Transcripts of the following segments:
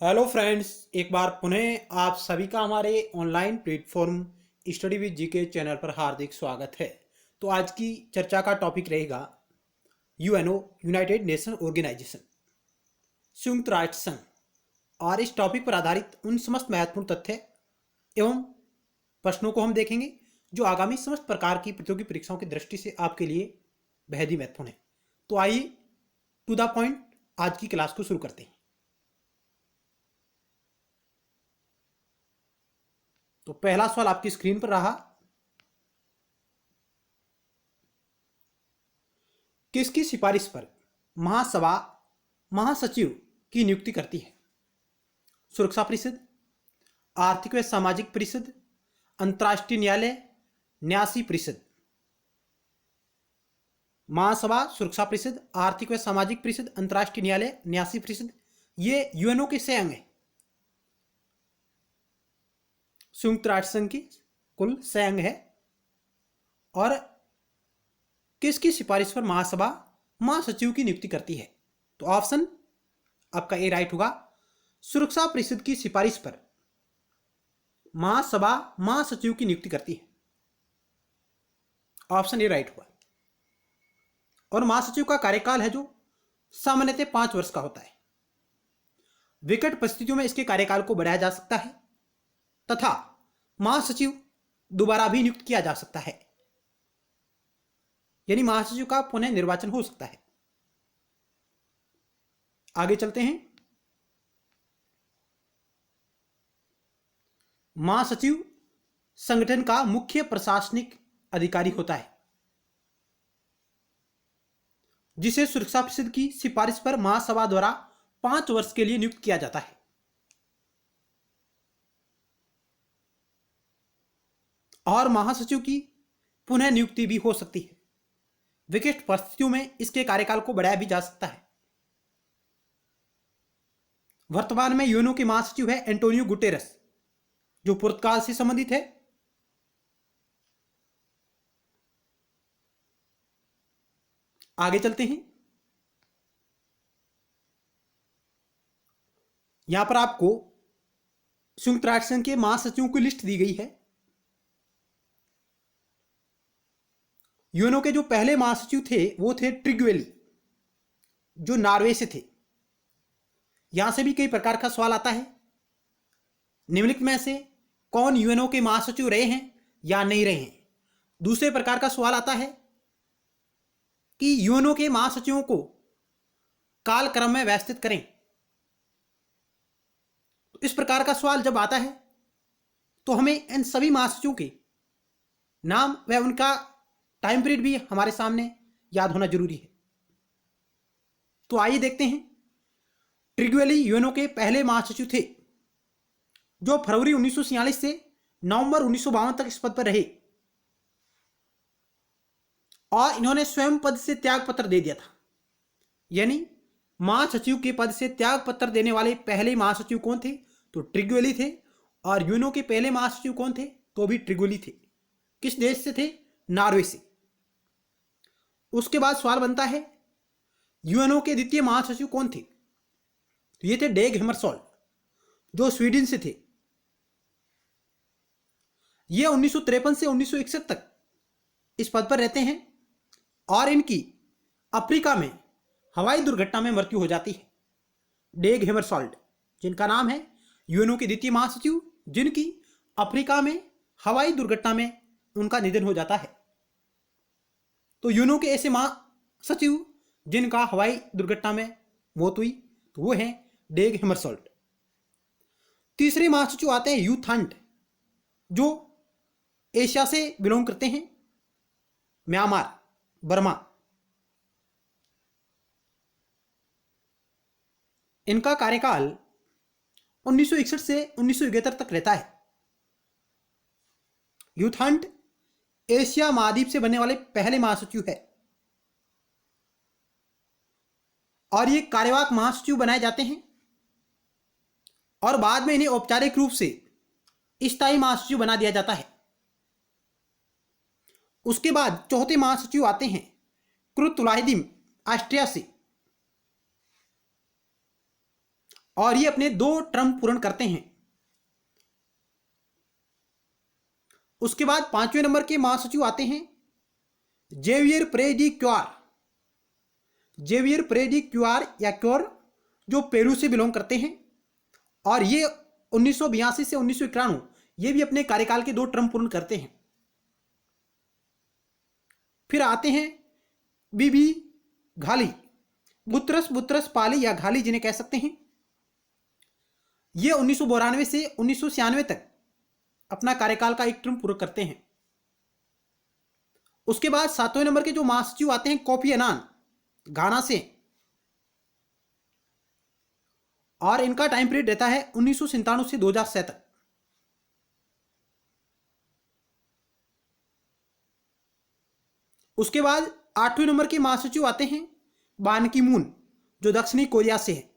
Hello friends, एक बार पुनः आप सभी का हमारे online platform study with GK channel पर हार्दिक स्वागत है। तो आज की चर्चा का टॉपिक रहेगा यूएनओ, यूनाइटेड नेशन ऑर्गेनाइजेशन, संयुक्त राष्ट्र संघ। और इस टॉपिक पर आधारित उन समस्त महत्वपूर्ण तथ्य एवं प्रश्नों को हम देखेंगे जो आगामी समस्त प्रकार की प्रतियोगी परीक्षाओं की दृष्टि से आपके लिए बेहद ही महत्वपूर्ण है। तो आइए टू द पॉइंट आज की क्लास को शुरू करते हैं। तो पहला सवाल आपकी स्क्रीन पर रहा, किसकी सिफारिश पर महासभा महासचिव की नियुक्ति करती है? सुरक्षा परिषद, आर्थिक व सामाजिक परिषद, अंतर्राष्ट्रीय न्यायालय, न्यासी परिषद। महासभा, सुरक्षा परिषद, आर्थिक व सामाजिक परिषद, अंतर्राष्ट्रीय न्यायालय, न्यासी परिषद, ये यूएनओ के संघ है। संयुक्त राष्ट्र संघ की कुल संघ है। और किसकी सिफारिश पर महासभा महासचिव की नियुक्ति करती है? तो ऑप्शन आपका ए राइट होगा। सुरक्षा परिषद की सिफारिश पर महासभा महासचिव की नियुक्ति करती है। ऑप्शन ए राइट होगा। और महासचिव का कार्यकाल है जो सामान्यतः 5 वर्ष का होता है। विकट परिस्थितियों में इसके कार्यकाल को बढ़ाया जा सकता है तथा महासचिव दोबारा भी नियुक्त किया जा सकता है, यानी महासचिव का पुनः निर्वाचन हो सकता है। आगे चलते हैं। महासचिव संगठन का मुख्य प्रशासनिक अधिकारी होता है, जिसे सुरक्षा परिषद की सिफारिश पर महासभा द्वारा 5 वर्ष के लिए नियुक्त किया जाता है। और महासचिव की पुनः नियुक्ति भी हो सकती है। विशिष्ट परिस्थितियों में इसके कार्यकाल को बढ़ाया भी जा सकता है। वर्तमान में यूएनओ के महासचिव है एंटोनियो गुटेरस, जो पुर्तगाल से संबंधित है। आगे चलते हैं। यहां पर आपको संयुक्त राष्ट्र संघ के महासचिवों की लिस्ट दी गई है। यूएनओ के जो पहले महासचिव थे वो थे ट्रिग्वेली, जो नॉर्वे से थे। यहां से भी कई प्रकार का सवाल आता है। निम्नलिखित में से कौन यूएनओ के महासचिव रहे हैं या नहीं रहे हैं? दूसरे प्रकार का सवाल आता है कि यूएनओ के महासचिवों को कालक्रम में व्यवस्थित करें। तो इस प्रकार का सवाल जब आता है तो हमें इन सभी महासचिवों के नाम व उनका टाइम पीरियड भी हमारे सामने याद होना जरूरी है। तो आइए देखते हैं। ट्रिग्वेली यूएनओ के पहले महासचिव थे, जो फरवरी 1946 से नवंबर 1952 तक इस पद पर रहे। और इन्होंने स्वयं पद से त्याग पत्र दे दिया था, यानी महासचिव के पद से त्याग पत्र देने वाले पहले महासचिव कौन थे? तो ट्रिग्वेली थे। और यूएनओ के पहले महासचिव कौन थे? तो भी ट्रिग्वेली थे। किस देश से थे? नॉर्वे से। उसके बाद सवाल बनता है, यूएनओ के द्वितीय महासचिव कौन थे? तो ये थे डेग हैमरशोल्ड, जो स्वीडन से थे। ये 1953 से 1961 तक इस पद पर रहते हैं। और इनकी अफ्रीका में हवाई दुर्घटना में मृत्यु हो जाती है। डेग हैमरशोल्ड, जिनका नाम है यूएनओ के द्वितीय महासचिव, जिनकी अफ्रीका में हवाई दुर्घटना में उनका निधन हो जाता है। तो यूएनओ के ऐसे महासचिव जिनका हवाई दुर्घटना में मौत हुई, तो वो हैं डेग हैमरशोल्ड। तीसरे महासचिव आते हैं यू थंट, जो एशिया से बिलोंग करते हैं, म्यांमार, बर्मा। इनका कार्यकाल 1961 से 1971 तक रहता है। यू थंट एशिया महाद्वीप से बनने वाले पहले महासचिव है। और ये कार्यवाहक महासचिव बनाए जाते हैं और बाद में इन्हें औपचारिक रूप से स्थायी महासचिव बना दिया जाता है। उसके बाद चौथे महासचिव आते हैं क्रुतुलाहिदिम, ऑस्ट्रिया से। और ये अपने 2 टर्म पूर्ण करते हैं। उसके बाद 5वें नंबर के महासचिव आते हैं जेवियर प्रेडी क्योर। जेवियर प्रेडी क्योर या क्योर, जो पेरू से बिलोंग करते हैं, और ये 1982 से 1991 ये भी अपने कार्यकाल के 2 टर्म पूर्ण करते हैं। फिर आते हैं बीबी घाली, बुत्रस बुत्रस पाली या घाली जिन्हें कह सकते हैं। ये 1992 से 1996 तक अपना कार्यकाल का 1 टर्म पूरा करते हैं। उसके बाद 7वें नंबर के जो महासचिव आते हैं कोफी अन्नान, घाना से, और इनका टाइम पीरियड रहता है 1997 से 2006 तक। उसके बाद 8वें नंबर के महासचिव आते हैं बान की मून, जो दक्षिणी कोरिया से है।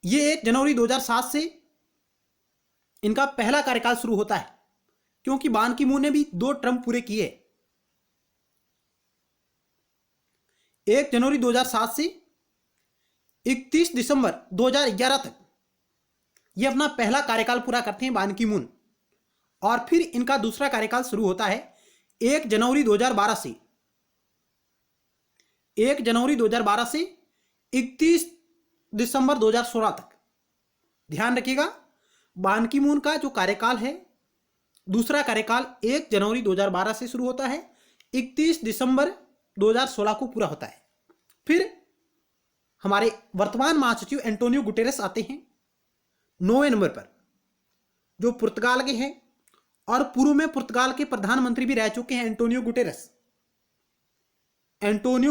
ये 1 जनवरी 2007 से इनका पहला कार्यकाल शुरू होता है, क्योंकि बान की मून ने भी 2 टर्म पूरे किए। 1 जनवरी 2007 से 31 दिसंबर 2011 तक ये अपना पहला कार्यकाल पूरा करते हैं बान की मून, और फिर इनका दूसरा कार्यकाल शुरू होता है 1 जनवरी 2012 से 31 दिसंबर 2016 तक। ध्यान रखिएगा, बान की मून का जो कार्यकाल है, दूसरा कार्यकाल 1 जनवरी 2012 से शुरू होता है, 31 दिसंबर 2016 को पूरा होता है। फिर हमारे वर्तमान महासचिव एंटोनियो गुटेरेस आते हैं 9वें नंबर पर, जो पुर्तगाल के हैं और पूर्व में पुर्तगाल के प्रधानमंत्री भी रह चुके हैं। एंटोनियो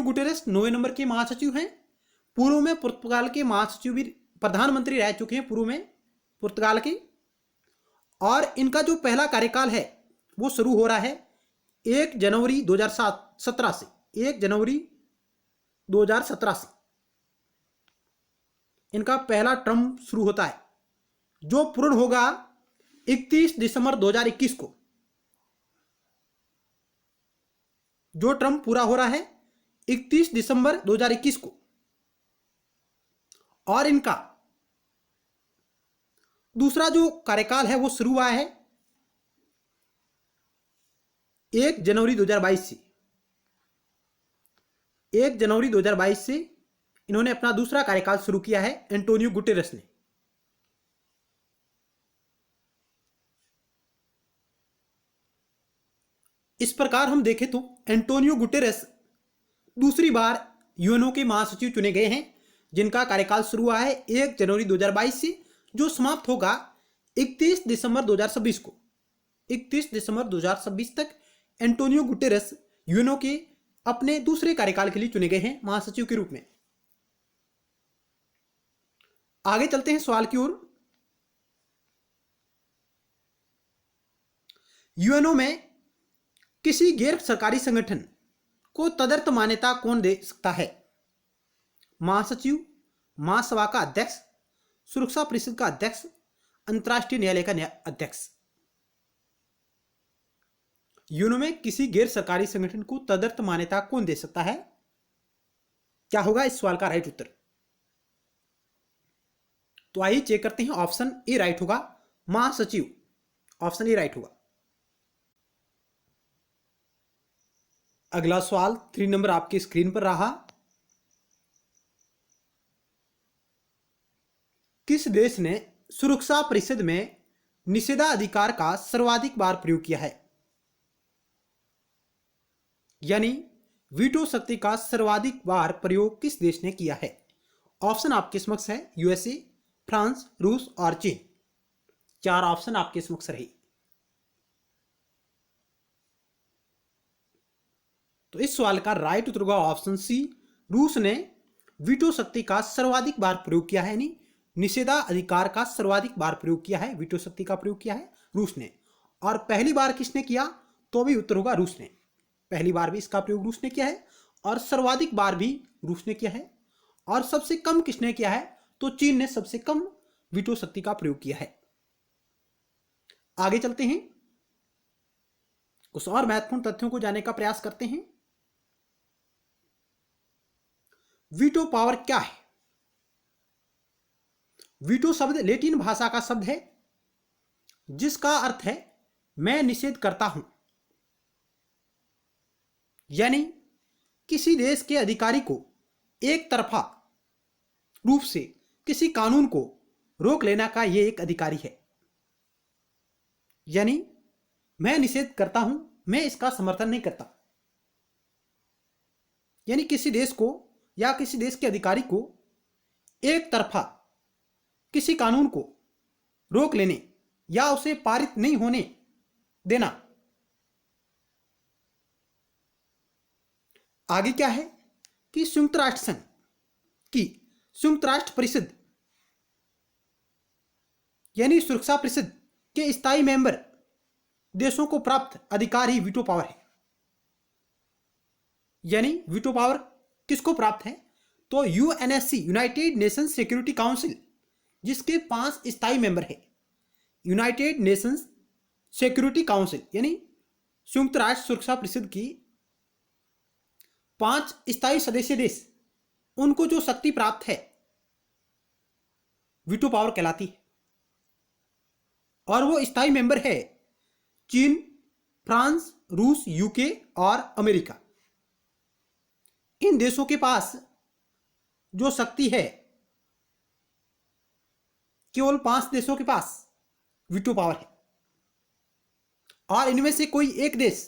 गुटेरेस 9वें नंबर के महासचिव हैं। पूर्व में पुर्तगाल के महासचिव भी, प्रधानमंत्री रह चुके हैं पूर्व में पुर्तगाल के, और इनका जो पहला कार्यकाल है वो शुरू हो रहा है 1 जनवरी 2017 से। 1 जनवरी 2017 से इनका पहला टर्म शुरू होता है, जो पूर्ण होगा 31 दिसंबर 2021 को। जो टर्म पूरा हो रहा है 31 दिसंबर 2021 को, और इनका दूसरा जो कार्यकाल है वो शुरू हुआ है 1 जनवरी 2022 से। 1 जनवरी 2022 से इन्होंने अपना दूसरा कार्यकाल शुरू किया है एंटोनियो गुटेरेस ने। इस प्रकार हम देखें तो एंटोनियो गुटेरेस दूसरी बार यूएनओ के महासचिव चुने गए हैं, जिनका कार्यकाल शुरू हुआ है 1 जनवरी 2022 से, जो समाप्त होगा 31 दिसंबर 2026 को। 31 दिसंबर 2026 तक एंटोनियो गुटेरेस यूएनओ के अपने दूसरे कार्यकाल के लिए चुने गए हैं महासचिव के रूप में। आगे चलते हैं सवाल की ओर। यूएनओ में किसी गैर सरकारी संगठन को तदर्थ मान्यता कौन दे सकता है? महासचिव, महासभा का अध्यक्ष, सुरक्षा परिषद का अध्यक्ष, अंतर्राष्ट्रीय न्यायालय का अध्यक्ष। यूएनओ में किसी गैर सरकारी संगठन को तदर्थ मान्यता कौन दे सकता है? क्या होगा इस सवाल का राइट उत्तर? तो आइए चेक करते हैं। ऑप्शन ए राइट होगा, महासचिव। ऑप्शन ए राइट होगा। अगला सवाल 3 नंबर आपकी स्क्रीन पर रहा। किस देश ने सुरक्षा परिषद में निषेधाधिकार का सर्वाधिक बार प्रयोग किया है? यानी वीटो शक्ति का सर्वाधिक बार प्रयोग किस देश ने किया है? ऑप्शन आपके समक्ष है यूएसए, फ्रांस, रूस और चीन। 4 ऑप्शन आपके समक्ष रही। तो इस सवाल का राइट उत्तर होगा ऑप्शन सी, रूस ने वीटो शक्ति का सर्वाधिक बार प्रयोग किया है, यानी निषेधाधिकार का सर्वाधिक बार प्रयोग किया है, वीटो शक्ति का प्रयोग किया है रूस ने। और पहली बार किसने किया? तो भी उत्तर होगा रूस ने। पहली बार भी इसका प्रयोग रूस ने किया है और सर्वाधिक बार भी रूस ने किया है। और सबसे कम किसने किया है? तो चीन ने सबसे कम वीटो शक्ति का प्रयोग किया है। आगे चलते हैं, कुछ और महत्वपूर्ण तथ्यों को जानने का प्रयास करते हैं। वीटो पावर क्या है? वीटो शब्द लैटिन भाषा का शब्द है जिसका अर्थ है मैं निषेध करता हूं। यानी किसी देश के अधिकारी को एक तरफा रूप से किसी कानून को रोक लेना का यह एक अधिकारी है। यानी मैं निषेध करता हूं, मैं इसका समर्थन नहीं करता। यानी किसी देश को या किसी देश के अधिकारी को एक तरफा किसी कानून को रोक लेने या उसे पारित नहीं होने देना। आगे क्या है कि संयुक्त राष्ट्र संघ की संयुक्त राष्ट्र परिषद यानी सुरक्षा परिषद के स्थायी मेंबर देशों को प्राप्त अधिकार ही वीटो पावर है। यानी वीटो पावर किसको प्राप्त है? तो UNSC, United Nations security council, जिसके 5 स्थायी मेंबर है। यूनाइटेड नेशंस सिक्योरिटी काउंसिल यानी संयुक्त राष्ट्र सुरक्षा परिषद की 5 स्थायी सदस्य देश, उनको जो शक्ति प्राप्त है वीटो पावर कहलाती है। और वो स्थायी मेंबर है चीन, फ्रांस, रूस, यूके और अमेरिका। इन देशों के पास जो शक्ति है, केवल 5 देशों के पास वीटो पावर है। और इनमें से कोई एक देश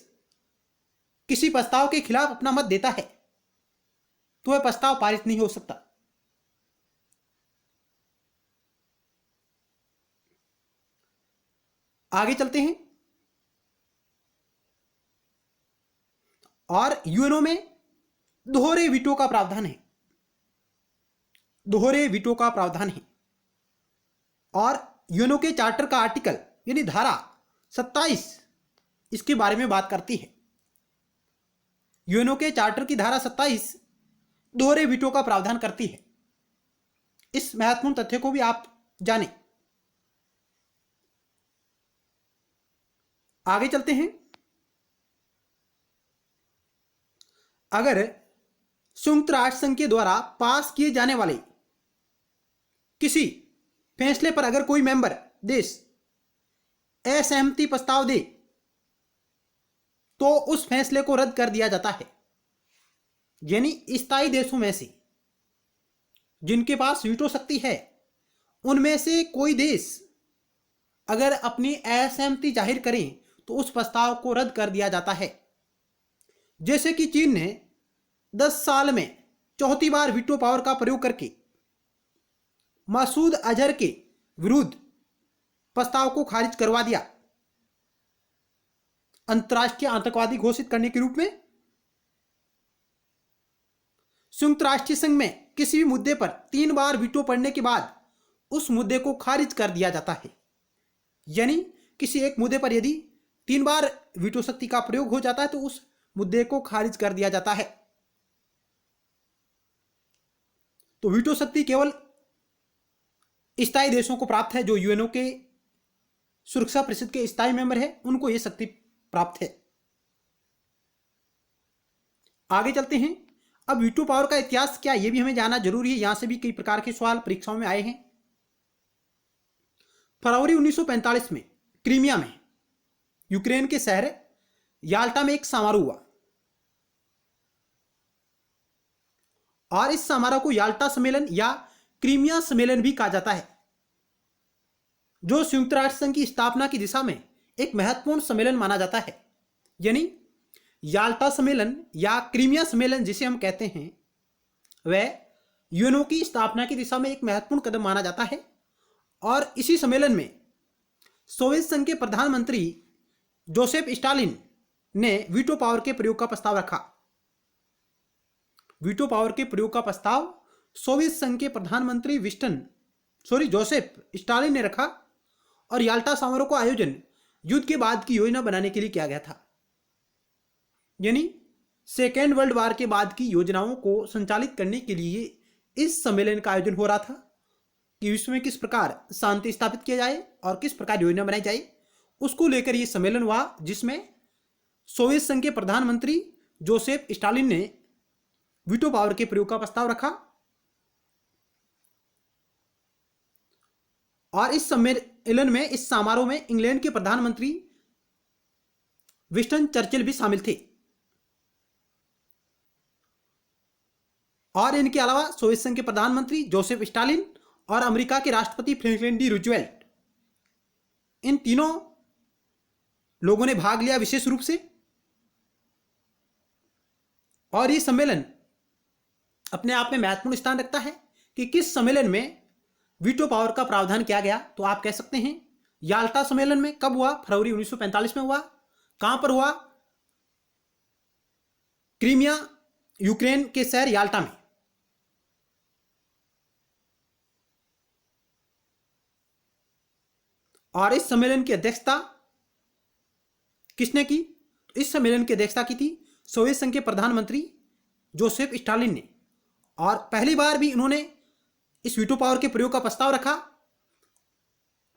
किसी प्रस्ताव के खिलाफ अपना मत देता है तो वह प्रस्ताव पारित नहीं हो सकता। आगे चलते हैं। और यूएनओ में दोहरे वीटो का प्रावधान है। दोहरे वीटो का प्रावधान है। और यूएनओ के चार्टर का आर्टिकल यानी धारा 27 इसके बारे में बात करती है। यूएनओ के चार्टर की धारा 27 दोहरे वीटो का प्रावधान करती है। इस महत्वपूर्ण तथ्य को भी आप जानें। आगे चलते हैं। अगर संयुक्त राष्ट्र संघ के द्वारा पास किए जाने वाले किसी फैसले पर अगर कोई मेंबर देश असहमति प्रस्ताव दे तो उस फैसले को रद्द कर दिया जाता है। यानी स्थायी देशों में से जिनके पास वीटो शक्ति है, उनमें से कोई देश अगर अपनी असहमति जाहिर करें तो उस प्रस्ताव को रद्द कर दिया जाता है। जैसे कि चीन ने 10 साल में चौथी बार वीटो पावर का प्रयोग करके मसूद अजहर के विरुद्ध प्रस्ताव को खारिज करवा दिया, अंतर्राष्ट्रीय आतंकवादी घोषित करने के रूप में। संयुक्त राष्ट्र संघ में किसी भी मुद्दे पर 3 बार वीटो पड़ने के बाद उस मुद्दे को खारिज कर दिया जाता है। यानी किसी एक मुद्दे पर यदि 3 बार वीटो शक्ति का प्रयोग हो जाता है तो उस मुद्दे को खारिज कर दिया जाता है। तो वीटो शक्ति केवल स्थायी देशों को प्राप्त है। जो यूएनओ के सुरक्षा परिषद के स्थायी मेंबर है, उनको यह शक्ति प्राप्त है। आगे चलते हैं। अब वीटो पावर का इतिहास क्या, यह भी हमें जानना जरूरी है। यहां से भी कई प्रकार के सवाल परीक्षाओं में आए हैं। फरवरी 1945 में क्रीमिया में यूक्रेन के शहर याल्टा में एक समारोह हुआ और इस समारोह को याल्टा सम्मेलन या क्रीमिया सम्मेलन भी कहा जाता है, जो संयुक्त राष्ट्र संघ की स्थापना की दिशा में एक महत्वपूर्ण सम्मेलन माना जाता है। यानी याल्टा सम्मेलन या क्रीमिया सम्मेलन जिसे हम कहते हैं, वह यूएनओ की स्थापना की दिशा में एक महत्वपूर्ण कदम माना जाता है। और इसी सम्मेलन में सोवियत संघ के प्रधानमंत्री जोसेफ स्टालिन ने वीटो पावर के प्रयोग का प्रस्ताव रखा। वीटो पावर के प्रयोग का प्रस्ताव सोवियत संघ के प्रधानमंत्री जोसेफ स्टालिन ने रखा और याल्टा समारोह का आयोजन युद्ध के बाद की योजना बनाने के लिए किया गया था। यानी सेकेंड वर्ल्ड वॉर के बाद की योजनाओं को संचालित करने के लिए इस सम्मेलन का आयोजन हो रहा था कि विश्व में किस प्रकार शांति स्थापित किया जाए और किस प्रकार योजना बनाई जाए, उसको लेकर यह सम्मेलन हुआ, जिसमें सोवियत संघ के प्रधानमंत्री जोसेफ स्टालिन ने वीटो पावर के प्रयोग का प्रस्ताव रखा। और इस सम्मेलन में, इस समारोह में इंग्लैंड के प्रधानमंत्री विंस्टन चर्चिल भी शामिल थे। और इनके अलावा सोवियत संघ के प्रधानमंत्री जोसेफ स्टालिन और अमेरिका के राष्ट्रपति फ्रैंकलिन डी रूजवेल्ट, इन तीनों लोगों ने भाग लिया विशेष रूप से। और ये सम्मेलन अपने आप में महत्वपूर्ण स्थान रखता है कि किस सम्मेलन में वीटो पावर का प्रावधान किया गया। तो आप कह सकते हैं याल्टा सम्मेलन में। कब हुआ? फरवरी 1945 में हुआ। कहां पर हुआ? क्रीमिया, यूक्रेन के शहर याल्टा में। और इस सम्मेलन की अध्यक्षता किसने की? तो इस सम्मेलन की अध्यक्षता की थी सोवियत संघ के प्रधानमंत्री जोसेफ स्टालिन ने। और पहली बार भी इन्होंने इस वीटो पावर के प्रयोग का प्रस्ताव रखा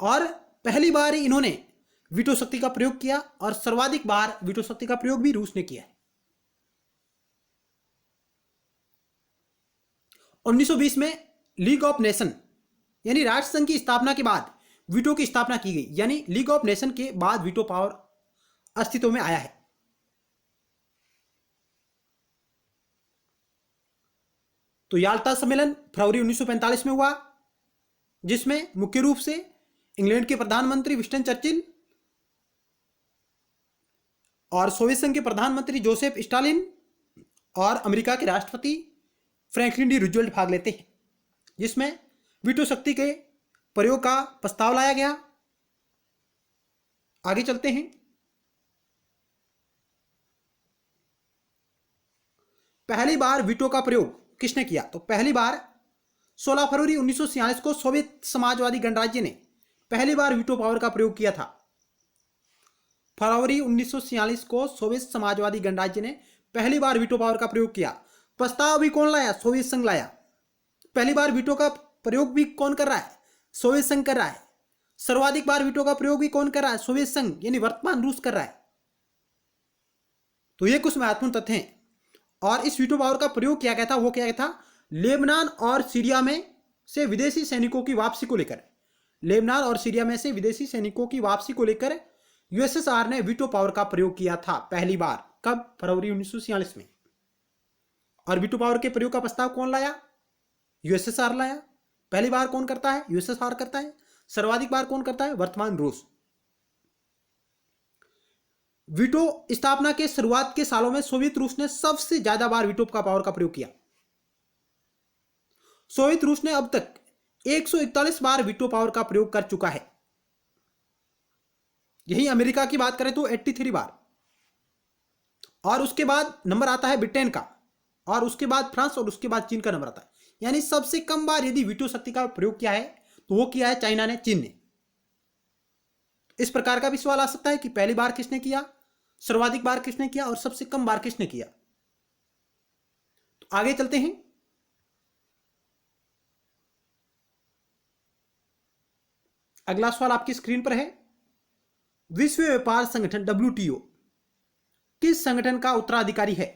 और पहली बार ही इन्होंने वीटो शक्ति का प्रयोग किया। और सर्वाधिक बार वीटो शक्ति का प्रयोग भी रूस ने किया है। 1920 में लीग ऑफ नेशन यानी राष्ट्र संघ की स्थापना के बाद वीटो की स्थापना की गई। यानी लीग ऑफ नेशन के बाद वीटो पावर अस्तित्व में आया है। तो याल्टा सम्मेलन फरवरी 1945 में हुआ, जिसमें मुख्य रूप से इंग्लैंड के प्रधानमंत्री विंस्टन चर्चिल और सोवियत संघ के प्रधानमंत्री जोसेफ स्टालिन और अमेरिका के राष्ट्रपति फ्रैंकलिन डी रूजवेल्ट भाग लेते हैं, जिसमें वीटो शक्ति के प्रयोग का प्रस्ताव लाया गया। आगे चलते हैं। पहली बार वीटो का प्रयोग किसने किया? तो पहली बार 16 फरवरी 1946 को सोवियत समाजवादी गणराज्य ने पहली बार वीटो पावर का प्रयोग किया था। फरवरी 1946 को सोवियत समाजवादी गणराज्य ने पहली बार वीटो पावर का प्रयोग किया। प्रस्ताव भी कौन लाया? सोवियत संघ लाया। पहली बार वीटो का प्रयोग भी कौन कर रहा है? सोवियत संघ कर रहा है। सर्वाधिक बार वीटो का प्रयोग भी कौन कर रहा है? सोवियत संघ यानी वर्तमान रूस कर रहा है। तो ये कुछ महत्वपूर्ण तथ्य हैं। और इस वीटो पावर का प्रयोग किया गया था, वो किया गया था लेबनान और सीरिया में से विदेशी सैनिकों की वापसी को लेकर। लेबनान और सीरिया में से विदेशी सैनिकों की वापसी को लेकर यूएसएसआर ने वीटो पावर का प्रयोग किया था पहली बार। कब? फरवरी 1946 में। और वीटो पावर के प्रयोग का प्रस्ताव कौन लाया? यूएसएसआर लाया। पहली बार कौन करता है? यूएसएसआर करता है। सर्वाधिक बार कौन करता है? वर्तमान रूस। वीटो स्थापना के शुरुआत के सालों में सोवियत रूस ने सबसे ज्यादा बार वीटो का पावर का प्रयोग किया। सोवियत रूस ने अब तक 141 बार वीटो पावर का प्रयोग कर चुका है। यही अमेरिका की बात करें तो 83 बार। और उसके बाद नंबर आता है ब्रिटेन का, और उसके बाद फ्रांस, और उसके बाद चीन का नंबर आता है। यानी सबसे कम बार यदि वीटो शक्ति का प्रयोग किया है तो वो किया है चाइना ने, चीन ने। इस प्रकार का भी सवाल आ सकता है कि पहली बार किसने किया, सर्वाधिक बार किसने किया और सबसे कम बार किसने किया। तो आगे चलते हैं। अगला सवाल आपकी स्क्रीन पर है। विश्व व्यापार संगठन WTO किस संगठन का उत्तराधिकारी है?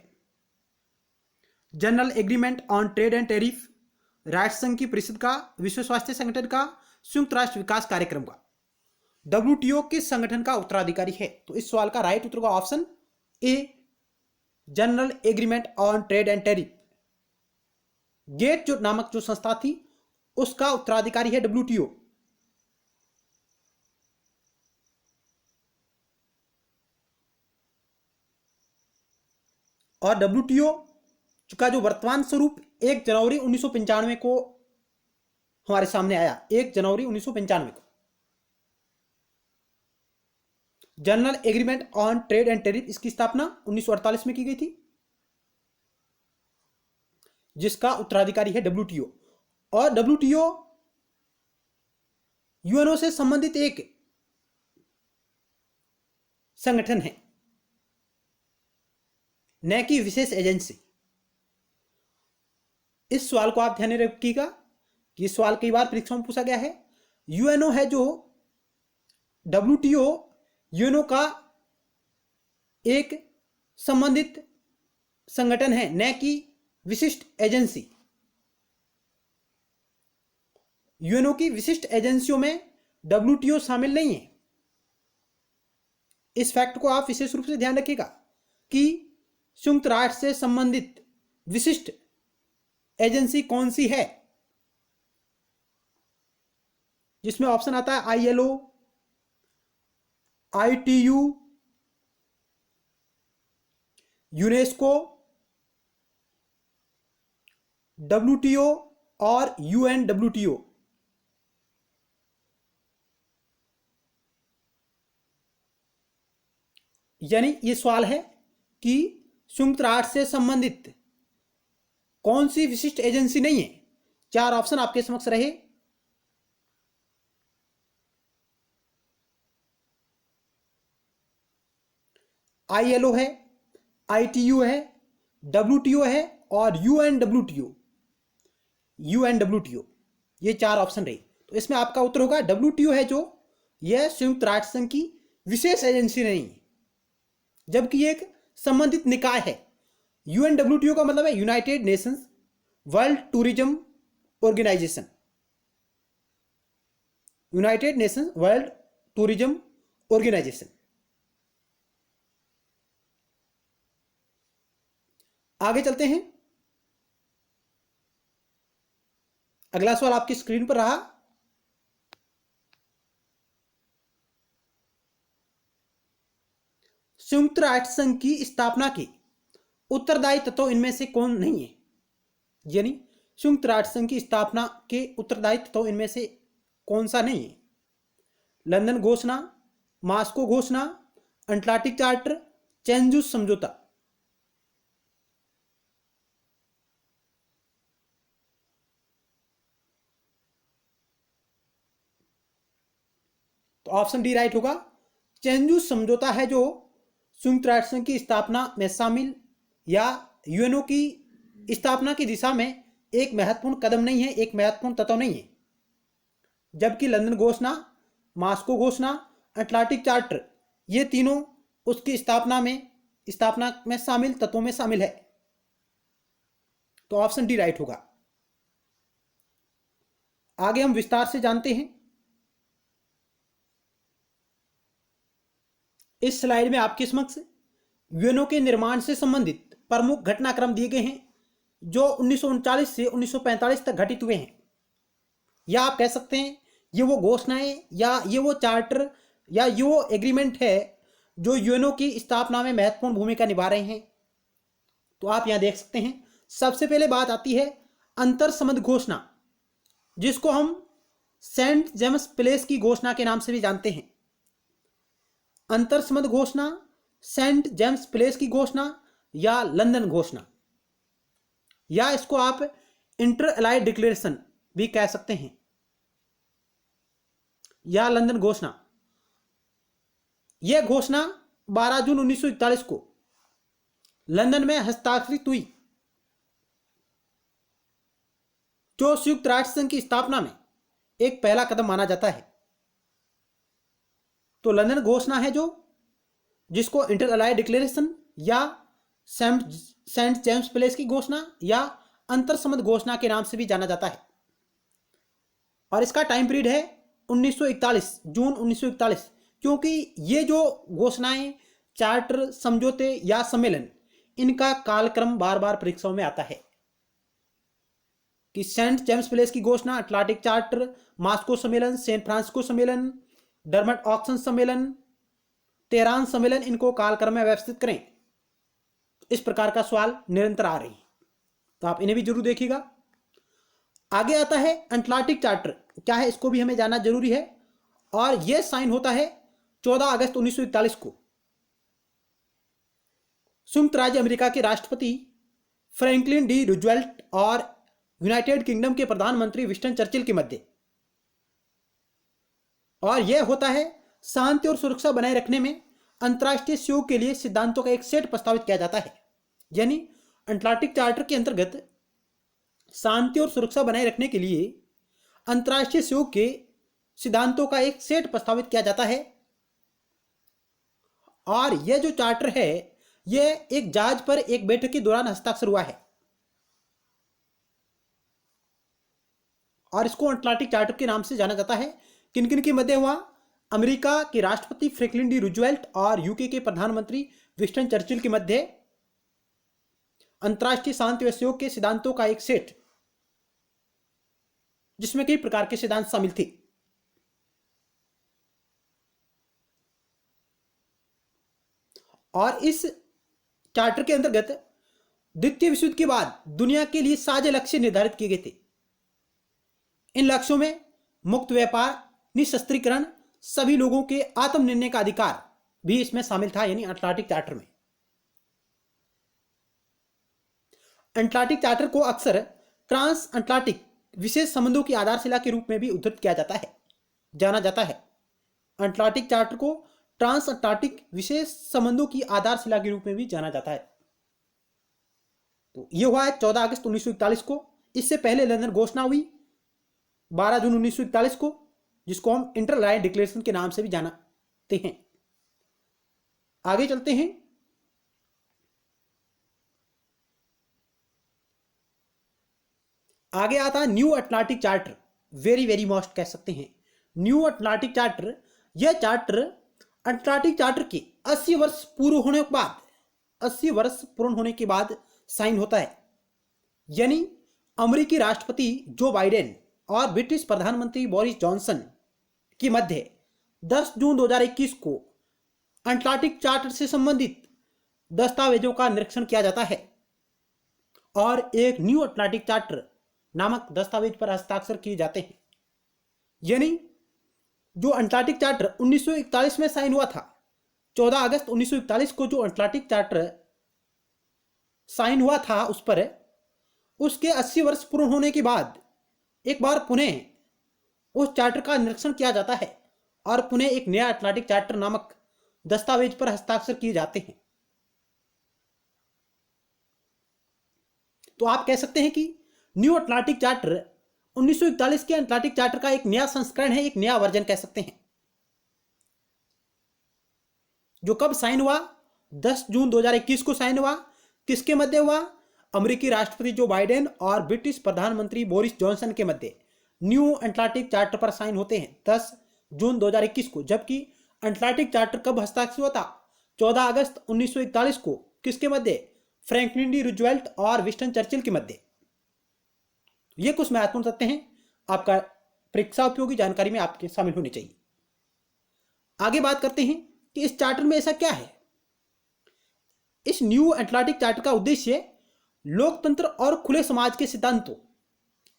General agreement on trade and tariff, राष्ट्र संघ की परिषद का, विश्व स्वास्थ्य संगठन का, संयुक्त राष्ट्र विकास कार्यक्रम का। WTO किस संगठन का उत्तराधिकारी है? तो इस सवाल का राइट उत्तर का option A, general agreement on trade and tariff. GATT जो नामक जो संस्था थी उसका उत्तराधिकारी है WTO। और WTO का जो वर्तमान स्वरूप 1 जनवरी 1995 को हमारे सामने आया। 1 जनवरी 1995 को general agreement on trade and tariff, इसकी स्थापना 1948 में की गई थी, जिसका उत्तराधिकारी है WTO। और WTO यूएनओ से संबंधित एक संगठन है, न कि विशेष एजेंसी। इस सवाल को आप ध्यान में रखिएगा कि इस सवाल कई बार परीक्षा में पूछा गया है। यूएनओ है जो WTO यूएनओ का एक संबंधित संगठन है, न कि विशिष्ट एजेंसी, यूएनओ की विशिष्ट एजेंसियों में डब्ल्यूटीओ शामिल नहीं है। इस फैक्ट को आप विशेष रूप से ध्यान रखिएगा कि संयुक्त राष्ट्र से संबंधित विशिष्ट एजेंसी कौन सी है, जिसमें ऑप्शन आता है आईएलओ, आईटीयू, यूनेस्को, डब्ल्यूटीओ और यूएनडब्ल्यूटीओ। यानी ये सवाल है कि संयुक्त राष्ट्र से संबंधित कौन सी विशिष्ट एजेंसी नहीं है। चार ऑप्शन आपके समक्ष रहे। आईएलओ है, आईटीयू है, डब्ल्यूटीओ है और यूएनडब्ल्यूटीओ। ये चार ऑप्शन रहे। तो इसमें आपका उत्तर होगा डब्ल्यूटीओ है, जो यह संयुक्त राष्ट्र संघ की विशेष एजेंसी नहीं है, जबकि एक संबंधित निकाय है। यूएनडब्ल्यूटीओ का मतलब है United Nations World Tourism Organisation. United Nations World Tourism Organisation. आगे चलते हैं। अगला सवाल आपकी स्क्रीन पर रहा। संयुक्त राष्ट्र संघ की स्थापना के उत्तरदायी तत्व इनमें से कौन नहीं है। यानी संयुक्त राष्ट्र संघ की स्थापना के उत्तरदायी तत्व इनमें से कौन सा नहीं है। लंदन घोषणा, मास्को घोषणा, अटलांटिक चार्टर, चेंजूस समझौता। तो ऑप्शन डी राइट होगा। चेंजूस समझौता है जो संयुक्त राष्ट्र संघ की स्थापना में शामिल या यूएनओ की स्थापना की दिशा में एक महत्वपूर्ण कदम नहीं है, एक महत्वपूर्ण तत्व नहीं है। जबकि लंदन घोषणा, मास्को घोषणा, अटलांटिक चार्टर ये तीनों उसकी स्थापना में शामिल तत्वों में शामिल है। तो ऑप्शन डी राइट होगा। आगे हम विस्तार से जानते हैं। इस स्लाइड में आपके समक्ष यूएनओ के निर्माण से संबंधित प्रमुख घटनाक्रम दिए गए हैं, जो 1939 से 1945 तक घटित हुए हैं। या आप कह सकते हैं ये वो घोषणाएं या ये वो चार्टर या ये वो एग्रीमेंट है जो यूएनओ की स्थापना में महत्वपूर्ण भूमिका निभा रहे हैं। तो आप यहां देख सकते हैं। सबसे पहले बात आती है अंतर संबंध घोषणा, जिसको हम सेंट जेम्स प्लेस की घोषणा के नाम से भी जानते हैं। अंतर संबंध घोषणा, सेंट जेम्स प्लेस की घोषणा या लंदन घोषणा, या इसको आप इंटर अलाइड डिक्लेरेशन भी कह सकते हैं, या लंदन घोषणा। यह घोषणा 12 जून 1941 को लंदन में हस्ताक्षरित हुई, जो संयुक्त राष्ट्र संघ की स्थापना में एक पहला कदम माना जाता है। तो लंदन घोषणा है जो जिसको इंटर अलाइड डिक्लेरेशन या सेंट जेम्स प्लेस की घोषणा या अंतर संबंध घोषणा के नाम से भी जाना जाता है। और इसका टाइम पीरियड है 1941, जून 1941, क्योंकि ये जो घोषणाएं, चार्टर, समझौते या सम्मेलन, इनका कालक्रम बार बार परीक्षाओं में आता है कि सेंट जेम्स प्लेस की घोषणा, अटलांटिक चार्टर, मास्को सम्मेलन, सैन फ्रांसिस्को सम्मेलन, डर्मट ऑक्सन सम्मेलन, तेहरान सम्मेलन, इनको कालक्रम में व्यवस्थित करें। इस प्रकार का सवाल निरंतर आ रही है, तो आप इन्हें भी जरूर देखिएगा। आगे आता है अटलांटिक चार्टर, क्या है इसको भी हमें जानना जरूरी है। और यह साइन होता है 14 अगस्त 1941 को संयुक्त राज्य अमेरिका के राष्ट्रपति फ्रैंकलिन डी रूजवेल्ट और यूनाइटेड किंगडम के प्रधानमंत्री विंस्टन चर्चिल के मध्य। और यह होता है शांति और सुरक्षा बनाए रखने में अंतर्राष्ट्रीय सहयोग के लिए सिद्धांतों का एक सेट प्रस्तावित किया जाता है। यानी अटलांटिक चार्टर के अंतर्गत शांति और सुरक्षा बनाए रखने के लिए अंतर्राष्ट्रीय सहयोग के सिद्धांतों का एक सेट प्रस्तावित किया जाता है। और यह जो चार्टर है, यह एक जहाज पर एक बैठक के दौरान हस्ताक्षर हुआ है। और इसको अटलांटिक चार्टर के नाम से जाना जाता है। किन किन के मध्य हुआ? अमेरिका के राष्ट्रपति फ्रैंकलिन डी रूजवेल्ट और यूके के प्रधानमंत्री विंस्टन चर्चिल के मध्य अंतर्राष्ट्रीय शांति व सहयोग के सिद्धांतों का एक सेट, जिसमें कई प्रकार के सिद्धांत शामिल थे। और इस चार्टर के अंतर्गत द्वितीय विश्व युद्ध के बाद दुनिया के लिए साझा लक्ष्य निर्धारित किए गए थे। इन लक्ष्यों में मुक्त व्यापार, निशस्त्रीकरण, सभी लोगों के आत्मनिर्णय का अधिकार भी इसमें शामिल था, यानी अटलांटिक चार्टर में। अटलांटिक चार्टर को अक्सर ट्रांस अटलांटिक विशेष संबंधों की आधारशिला के रूप में भी उद्धृत किया जाता है, जाना जाता है। अटलांटिक चार्टर को ट्रांस अटलांटिक विशेष संबंधों की आधारशिला के रूप में भी जाना जाता है। तो यह हुआ है 14 अगस्त 1941 को। इससे पहले लंदन घोषणा हुई 12 जून 1941 को, जिसको हम इंटर-अलाइड डिक्लेरेशन के नाम से भी जानते हैं। आगे चलते हैं। आगे आता है new Atlantic charter, very very most कह सकते हैं। न्यू अटलांटिक चार्टर, यह चार्टर अटलांटिक चार्टर के 80 वर्ष पूर्ण होने के बाद 80 वर्ष पूर्ण होने के बाद साइन होता है। यानी अमेरिकी राष्ट्रपति जो बाइडेन और ब्रिटिश प्रधानमंत्री बोरिस जॉनसन के मध्य 10 जून 2021 को अटलांटिक चार्टर से संबंधित दस्तावेजों का निरीक्षण किया जाता है और एक न्यू अटलांटिक चार्टर नामक दस्तावेज पर हस्ताक्षर किए जाते हैं। यानी जो अटलांटिक चार्टर 1941 में साइन हुआ था, 14 अगस्त 1941 को जो अटलांटिक चार्टर साइन हुआ था, उस पर उसके 80 वर्ष पूर्ण होने के बाद एक बार पुनः उस चार्टर का निरीक्षण किया जाता है और पुनः एक नया अटलांटिक चार्टर नामक दस्तावेज पर हस्ताक्षर किए जाते हैं। तो आप कह सकते हैं कि न्यू अटलांटिक चार्टर 1941 के अटलांटिक चार्टर का एक नया संस्करण है, एक नया वर्जन कह सकते हैं, जो कब साइन हुआ? 10 जून 2021 को साइन हुआ। किसके मध्य हुआ? अमेरिकी राष्ट्रपति जो बाइडेन और ब्रिटिश प्रधानमंत्री बोरिस जॉनसन के मध्य न्यू अटलांटिक चार्टर पर साइन होते हैं 10 जून 2021 को। जबकि अटलांटिक चार्टर कब हस्ताक्षर हुआ था? 14 अगस्त 1941 को। किसके मध्य? फ्रैंकलिन डी रूजवेल्ट और विंस्टन चर्चिल के मध्य। ये कुछ महत्वपूर्ण तथ्य हैं, आपका परीक्षा उपयोगी जानकारी में आपके शामिल होनी चाहिए। आगे बात करते हैं कि इस चार्टर में ऐसा क्या है। इस न्यू अटलांटिक चार्टर का उद्देश्य लोकतंत्र और खुले समाज के सिद्धांतों,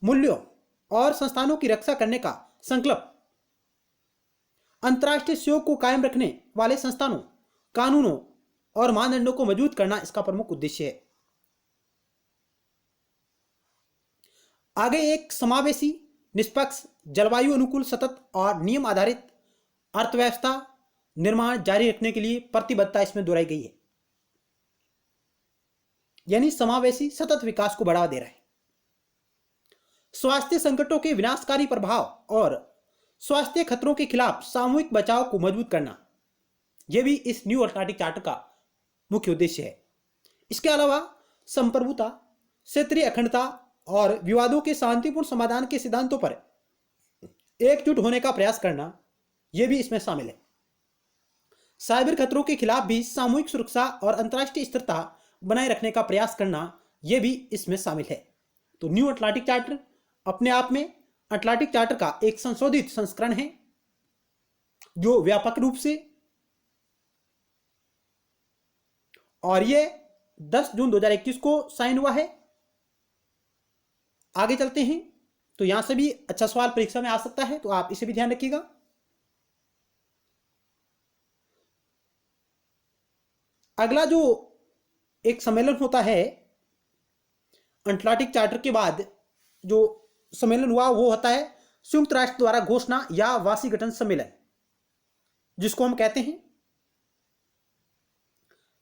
मूल्यों और संस्थानों की रक्षा करने का संकल्प, अंतर्राष्ट्रीय सहयोग को कायम रखने वाले संस्थानों, कानूनों और मानदंडों को मजबूत करना इसका प्रमुख उद्देश्य है। आगे एक समावेशी, निष्पक्ष, जलवायु अनुकूल, सतत और नियम आधारित अर्थव्यवस्था निर्माण जारी रखने के लिए प्रतिबद्धता इसमें दोहराई गई है। यानी समावेशी सतत विकास को बढ़ावा दे रहा है। स्वास्थ्य संकटों के विनाशकारी प्रभाव और स्वास्थ्य खतरों के खिलाफ सामूहिक बचाव को मजबूत करना, यह भी इस न्यू अटलांटिक चार्टर का मुख्य उद्देश्य है। इसके अलावा संप्रभुता, क्षेत्रीय अखंडता और विवादों के शांतिपूर्ण समाधान के सिद्धांतों पर एकजुट होने का प्रयास करना, यह भी इसमें शामिल है। साइबर खतरों के खिलाफ भी सामूहिक सुरक्षा और अंतर्राष्ट्रीय स्थिरता बनाए रखने का प्रयास करना, यह भी इसमें शामिल है। तो न्यू अटलांटिक चार्टर अपने आप में अटलांटिक चार्टर का एक संशोधित संस्करण है, जो व्यापक रूप से, और यह 10 जून 2021 को साइन हुआ है। आगे चलते हैं। तो यहां से भी अच्छा सवाल परीक्षा में आ सकता है, तो आप इसे भी ध्यान रखिएगा। अगला जो एक सम्मेलन होता है अटलांटिक चार्टर के बाद, जो सम्मेलन हुआ वो होता है संयुक्त राष्ट्र द्वारा घोषणा या वाशिंगटन सम्मेलन, जिसको हम कहते हैं,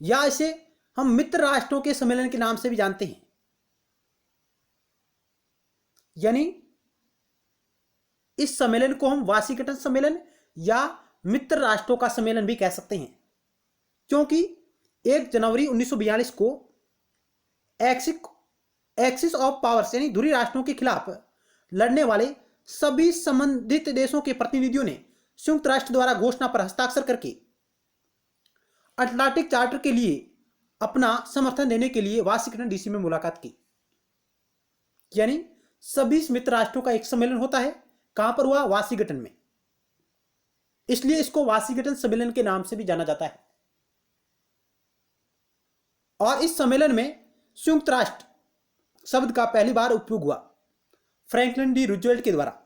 या इसे हम मित्र राष्ट्रों के सम्मेलन के नाम से भी जानते हैं। यानी इस सम्मेलन को हम वाशिंगटन सम्मेलन या मित्र राष्ट्रों का सम्मेलन भी कह सकते हैं, क्योंकि 1 जनवरी 1942 को एक्सिस ऑफ पावर्स यानी धुरी राष्ट्रों के खिलाफ लड़ने वाले सभी संबंधित देशों के प्रतिनिधियों ने संयुक्त राष्ट्र द्वारा घोषणा पर हस्ताक्षर करके अटलांटिक चार्टर के लिए अपना समर्थन देने के लिए वाशिंगटन डीसी में मुलाकात की। यानी सभी मित्र राष्ट्रों का एक सम्मेलन होता है। कहां पर हुआ? वाशिंगटन में। इसलिए इसको वाशिंगटन सम्मेलन के नाम से भी जाना जाता है। और इस सम्मेलन में संयुक्त राष्ट्र शब्द का पहली बार उपयोग हुआ फ्रैंकलिन डी रूजवेल्ट के द्वारा।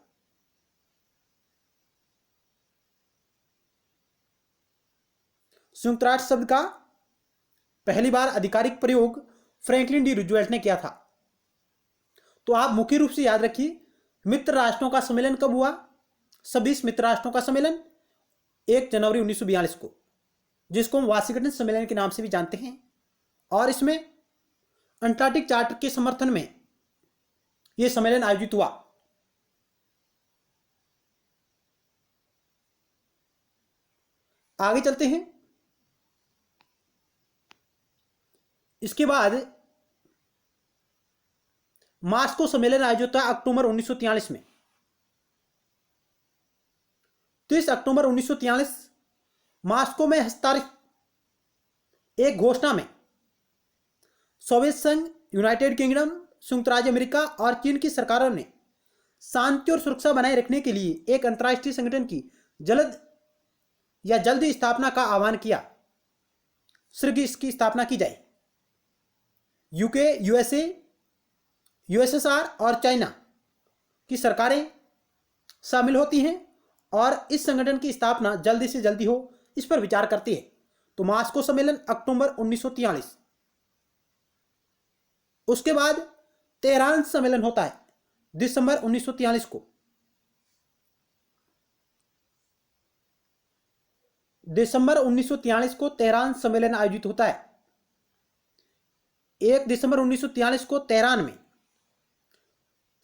संयुक्त राष्ट्र शब्द का पहली बार आधिकारिक प्रयोग फ्रैंकलिन डी रूजवेल्ट ने किया था। तो आप मुख्य रूप से याद रखिए, मित्र राष्ट्रों का सम्मेलन कब हुआ? सभी मित्र राष्ट्रों का सम्मेलन 1 जनवरी 1942 को, जिसको हम वाशिंगटन सम्मेलन के नाम से भी जानते हैं। और इसमें अटलांटिक चार्टर के समर्थन में यह सम्मेलन आयोजित हुआ। आगे चलते हैं। इसके बाद मास्को सम्मेलन आयोजित हुआ अक्टूबर 1943 में। 30 अक्टूबर 1943 मास्को में हस्ताक्षरित एक घोषणा में सोवियत संघ, यूनाइटेड किंगडम, संयुक्त राज्य अमेरिका और चीन की सरकारों ने शांति और सुरक्षा बनाए रखने के लिए एक अंतर्राष्ट्रीय संगठन की जल्दी स्थापना का आह्वान किया। शीघ्र इसकी स्थापना की जाए। यूके, यूएसए, यूएसएसआर और चाइना की सरकारें शामिल होती हैं और इस संगठन की स्थापना जल्दी से जल्दी हो, इस पर विचार करती है। तो मास्को सम्मेलन अक्टूबर 1943। उसके बाद तेहरान सम्मेलन होता है दिसंबर 1943 को। दिसंबर 1943 को तेहरान सम्मेलन आयोजित होता है। 1 दिसंबर 1943 को तेहरान में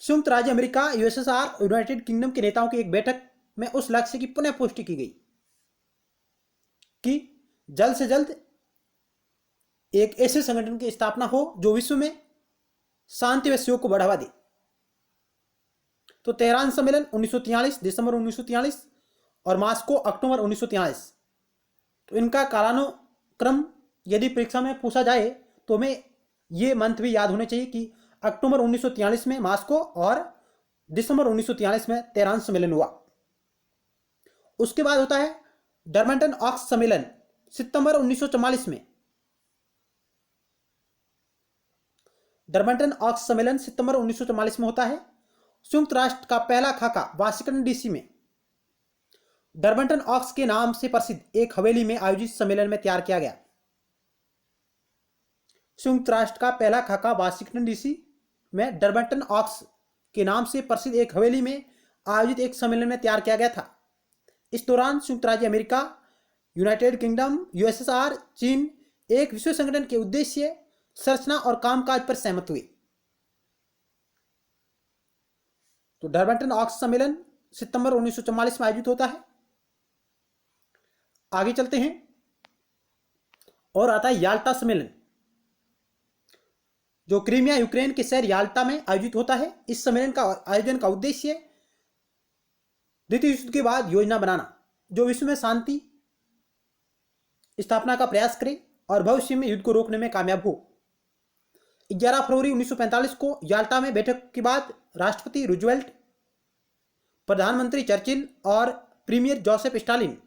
संयुक्त राज्य अमेरिका, यूएसएसआर, यूनाइटेड किंगडम के नेताओं की एक बैठक में उस लक्ष्य की पुनः पुष्टि की गई कि जल्द से जल्द एक ऐसे संगठन की स्थापना हो जो विश्व में शांति व सहयोग को बढ़ावा दे। तो तेहरान सम्मेलन 1943 दिसंबर 1943 और मास्को अक्टूबर 1943। तो इनका कालानुक्रम यदि परीक्षा में पूछा जाए तो हमें ये मंथ भी याद होने चाहिए कि अक्टूबर 1943 में मास्को और दिसंबर 1943 में तेहरान सम्मेलन हुआ। उसके बाद होता है डरबन ऑक्स सम्मेलन सितंबर 1944 में। डरबन ऑक्स सम्मेलन सितंबर 1944 में होता है। संयुक्त राष्ट्र का पहला खाका वाशिंगटन डीसी में डरबन ऑक्स के नाम से प्रसिद्ध एक हवेली में आयोजित सम्मेलन में तैयार किया गया। संयुक्त राष्ट्र का पहला खाका वाशिंगटन डीसी में डरबन ऑक्स के नाम से प्रसिद्ध एक हवेली में आयोजित एक सम्मेलन में तैयार किया गया था। इस दौरान संयुक्त राज्य अमेरिका, यूनाइटेड किंगडम, यूएसएसआर, चीन एक विश्व संगठन के उद्देश्य, संरचना और कामकाज पर सहमत हुए। तो डरबन ऑक्स सम्मेलन सितंबर 1944 में आयोजित होता है। आगे चलते हैं और आता है याल्टा सम्मेलन, जो क्रीमिया यूक्रेन के शहर याल्टा में आयोजित होता है। इस सम्मेलन का आयोजन का उद्देश्य द्वितीय युद्ध के बाद योजना बनाना जो विश्व में शांति स्थापना का प्रयास करे और भविष्य में युद्ध को रोकने में कामयाब हो। 11 फरवरी 1945 को याल्टा में बैठक के बाद राष्ट्रपति रूजवेल्ट, प्रधानमंत्री चर्चिल और प्रीमियर जोसेफ स्टालिन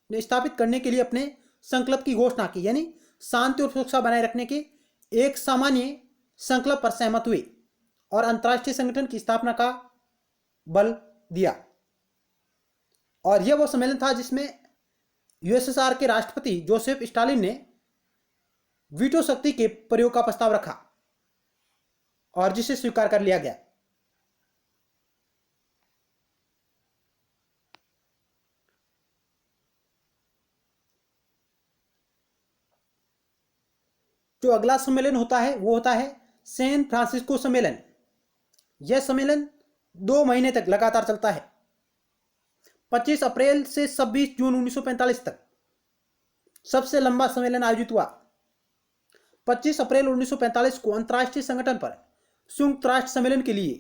ने स्थापित करने के लिए अपने संकल्प की घोषणा की। यानी शांति और सुरक्षा बनाए रखने के एक सामान्य संकल्प पर सहमत हुए और अंतर्राष्ट्रीय संगठन की स्थापना का बल दिया। और यह वो सम्मेलन था जिसमें यूएसएसआर के राष्ट्रपति जोसेफ स्टालिन ने वीटो शक्ति के प्रयोग का प्रस्ताव रखा और जिसे स्वीकार कर लिया गया। जो अगला सम्मेलन होता है वो होता है सैन फ्रांसिस्को सम्मेलन। यह सम्मेलन 2 महीने तक लगातार चलता है। 25 अप्रैल से 26 जून 1945 तक सबसे लंबा सम्मेलन आयोजित हुआ। 25 अप्रैल 1945 को अंतर्राष्ट्रीय संगठन पर संयुक्त राष्ट्र सम्मेलन के लिए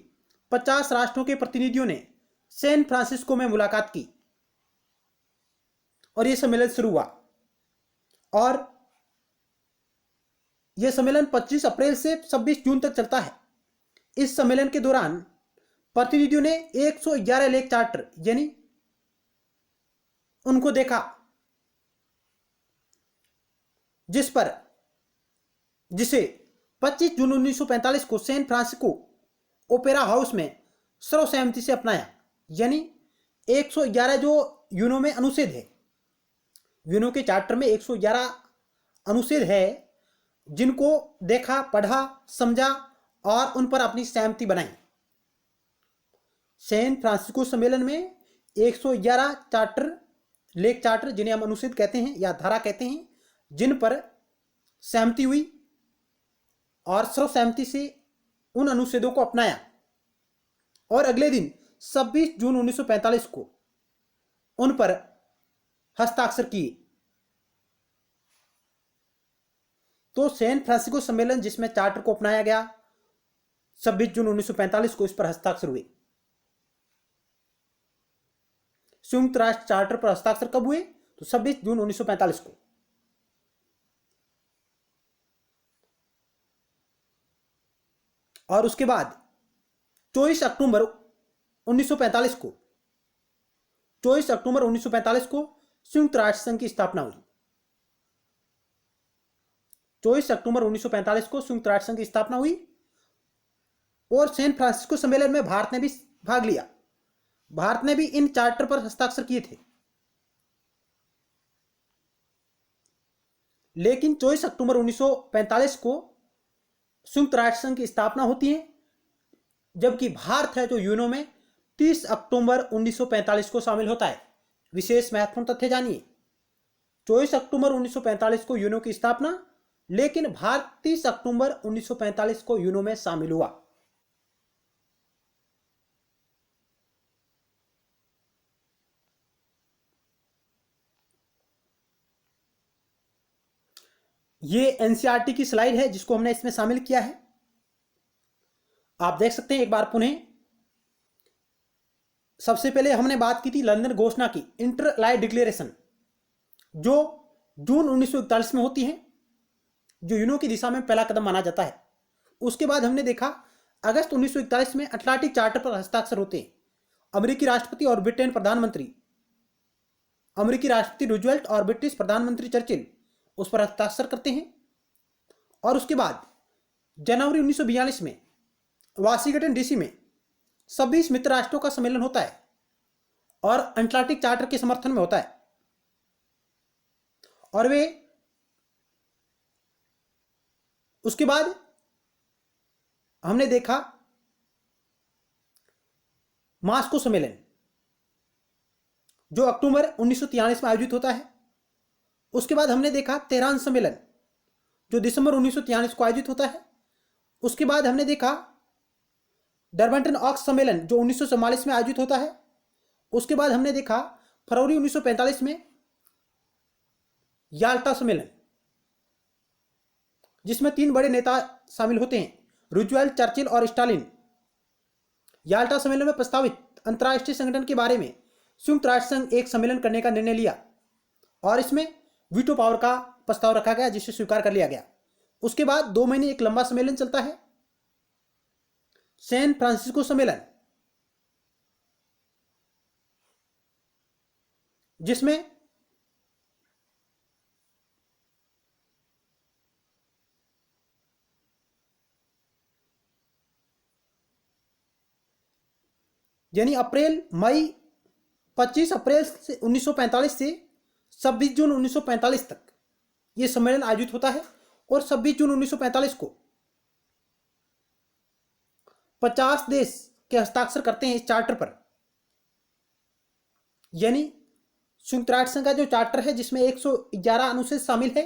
50 राष्ट्रों के प्रतिनिधियों ने सैन फ्रांसिस्को में मुलाकात की और यह सम्मेलन शुरू हुआ। और यह सम्मेलन 25 अप्रैल से 26 जून तक चलता है। इस सम्मेलन के दौरान प्रतिनिधियों ने 111 लेख चार्टर यानी उनको देखा, जिसे 25 जून 1945 को सैन फ्रांसिस्को ओपेरा हाउस में सर्वसहमति से अपनाया। यानी 111 जो यूनो में अनुच्छेद है, यूनो के चार्टर में 111 अनुच्छेद है, जिनको देखा, पढ़ा, समझा और उन पर अपनी सहमति बनाई। सैन फ्रांसिस्को सम्मेलन में 111 चार्टर, लेख चार्टर जिन्हें हम अनुच्छेद कहते हैं या धारा कहते हैं, जिन पर सहमति हुई और सर्वसहमति से उन अनुच्छेदों को अपनाया और अगले दिन 26 जून 1945 को उन पर हस्ताक्षर किए। तो सैन फ्रांसिस्को सम्मेलन जिसमें चार्टर को अपनाया गया, 26 जून 1945 को इस पर हस्ताक्षर हुए। संयुक्त राष्ट्र चार्टर पर हस्ताक्षर कब हुए? तो 26 जून 1945 को। और उसके बाद 24 अक्टूबर 1945 को 24 अक्टूबर 1945 को संयुक्त राष्ट्र संघ की स्थापना हुई। 24 अक्टूबर 1945 को संयुक्त राष्ट्र संघ की स्थापना हुई और सैन फ्रांसिस्को सम्मेलन में भारत ने भी भाग लिया। भारत ने भी इन चार्टर पर हस्ताक्षर किए थे। लेकिन 24 अक्टूबर 1945 को संयुक्त राष्ट्र संघ की स्थापना होती है, जबकि भारत है जो यूनो में 30 अक्टूबर 1945 को शामिल होता है। विशेष महत्वपूर्ण तथ्य जानिए, 24 अक्टूबर 1945 को यूनो की स्थापना, लेकिन भारत 30 अक्टूबर 1945 को यूनो में शामिल हुआ। ये एनसीईआरटी की स्लाइड है जिसको हमने इसमें शामिल किया है। आप देख सकते हैं एक बार पुनः। सबसे पहले हमने बात की थी लंदन घोषणा की, इंटर अलाइड डिक्लेरेशन, जो जून 1941 में होती है, जो यूनो की दिशा में पहला कदम माना जाता है। उसके बाद हमने देखा अगस्त 1941 में अटलांटिक चार्टर पर हस्ताक्षर होते हैं। अमेरिकी राष्ट्रपति और ब्रिटेन प्रधानमंत्री, अमेरिकी राष्ट्रपति रूजवेल्ट और ब्रिटिश प्रधानमंत्री चर्चिल उस पर हस्ताक्षर करते हैं। और उसके बाद जनवरी 1942 में वाशिंगटन डीसी में 26 मित्र राष्ट्रों का सम्मेलन होता है और अटलांटिक चार्टर के समर्थन में होता है। और वे उसके बाद हमने देखा मास्को सम्मेलन, जो अक्टूबर 1943 में आयोजित होता है। उसके बाद हमने देखा तेहरान सम्मेलन, जो दिसंबर 1943 को आयोजित होता है। उसके बाद हमने देखा डरबंटन ऑक्स सम्मेलन, जो 1944 में आयोजित होता है। उसके बाद हमने देखा फरवरी 1945 में याल्टा सम्मेलन, जिसमें 3 बड़े नेता शामिल होते हैं, रूजवेल्ट, चर्चिल और स्टालिन। याल्टा सम्मेलन में प्रस्तावित अंतर्राष्ट्रीय संगठन के बारे में संयुक्त राष्ट्र संघ एक सम्मेलन करने का निर्णय लिया और इसमें वीटो पावर का प्रस्ताव रखा गया, जिसे स्वीकार कर लिया गया। उसके बाद 2 महीने एक लंबा सम्मेलन चलता है, सैन फ्रांसिस्को सम्मेलन, जिसमें यानी अप्रैल मई 25 अप्रैल से 1945 से 26 जून 1945 तक यह सम्मेलन आयोजित होता है। और 26 जून 1945 को 50 देश के हस्ताक्षर करते हैं इस चार्टर पर। यानी संयुक्त राष्ट्र संघ का जो चार्टर है, जिसमें 111 अनुच्छेद शामिल है,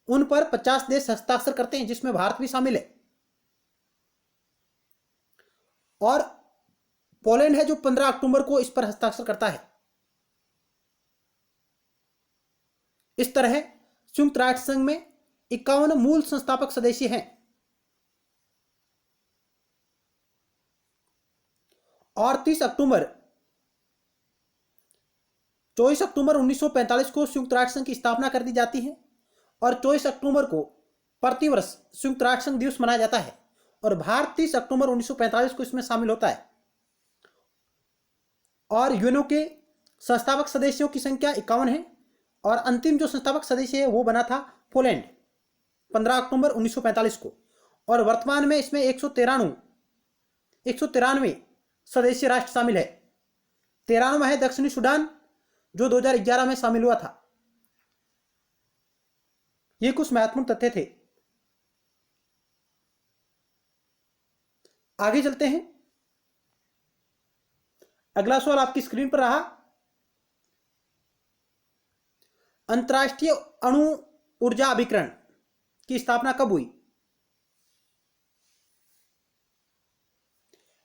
उन पर 50 देश हस्ताक्षर करते हैं, जिसमें भारत भी शामिल है। और पोलैंड है जो 15 अक्टूबर को इस पर हस्ताक्षर करता है। इस तरह संयुक्त राष्ट्र संघ में 51 मूल संस्थापक सदस्य हैं। और 24 अक्टूबर 1945 को संयुक्त राष्ट्र संघ की स्थापना कर दी जाती है और 24 अक्टूबर को प्रतिवर्ष संयुक्त राष्ट्र संघ दिवस मनाया जाता है और भारत 30 अक्टूबर 1945 को इसमें शामिल होता है। और यूएनओ के संस्थापक सदस्यों की संख्या 51 है और अंतिम जो संस्थापक सदस्य है वो बना था पोलैंड 15 अक्टूबर 1945 को। और वर्तमान में इसमें 193 सदस्य राष्ट्र शामिल है। 93वां है दक्षिणी सूडान जो 2011 में शामिल हुआ था। ये कुछ महत्वपूर्ण तथ्य थे। आगे चलते हैं। अगला सवाल आपकी स्क्रीन पर रहा। अंतर्राष्ट्रीय अणु ऊर्जा अभिकरण की स्थापना कब हुई?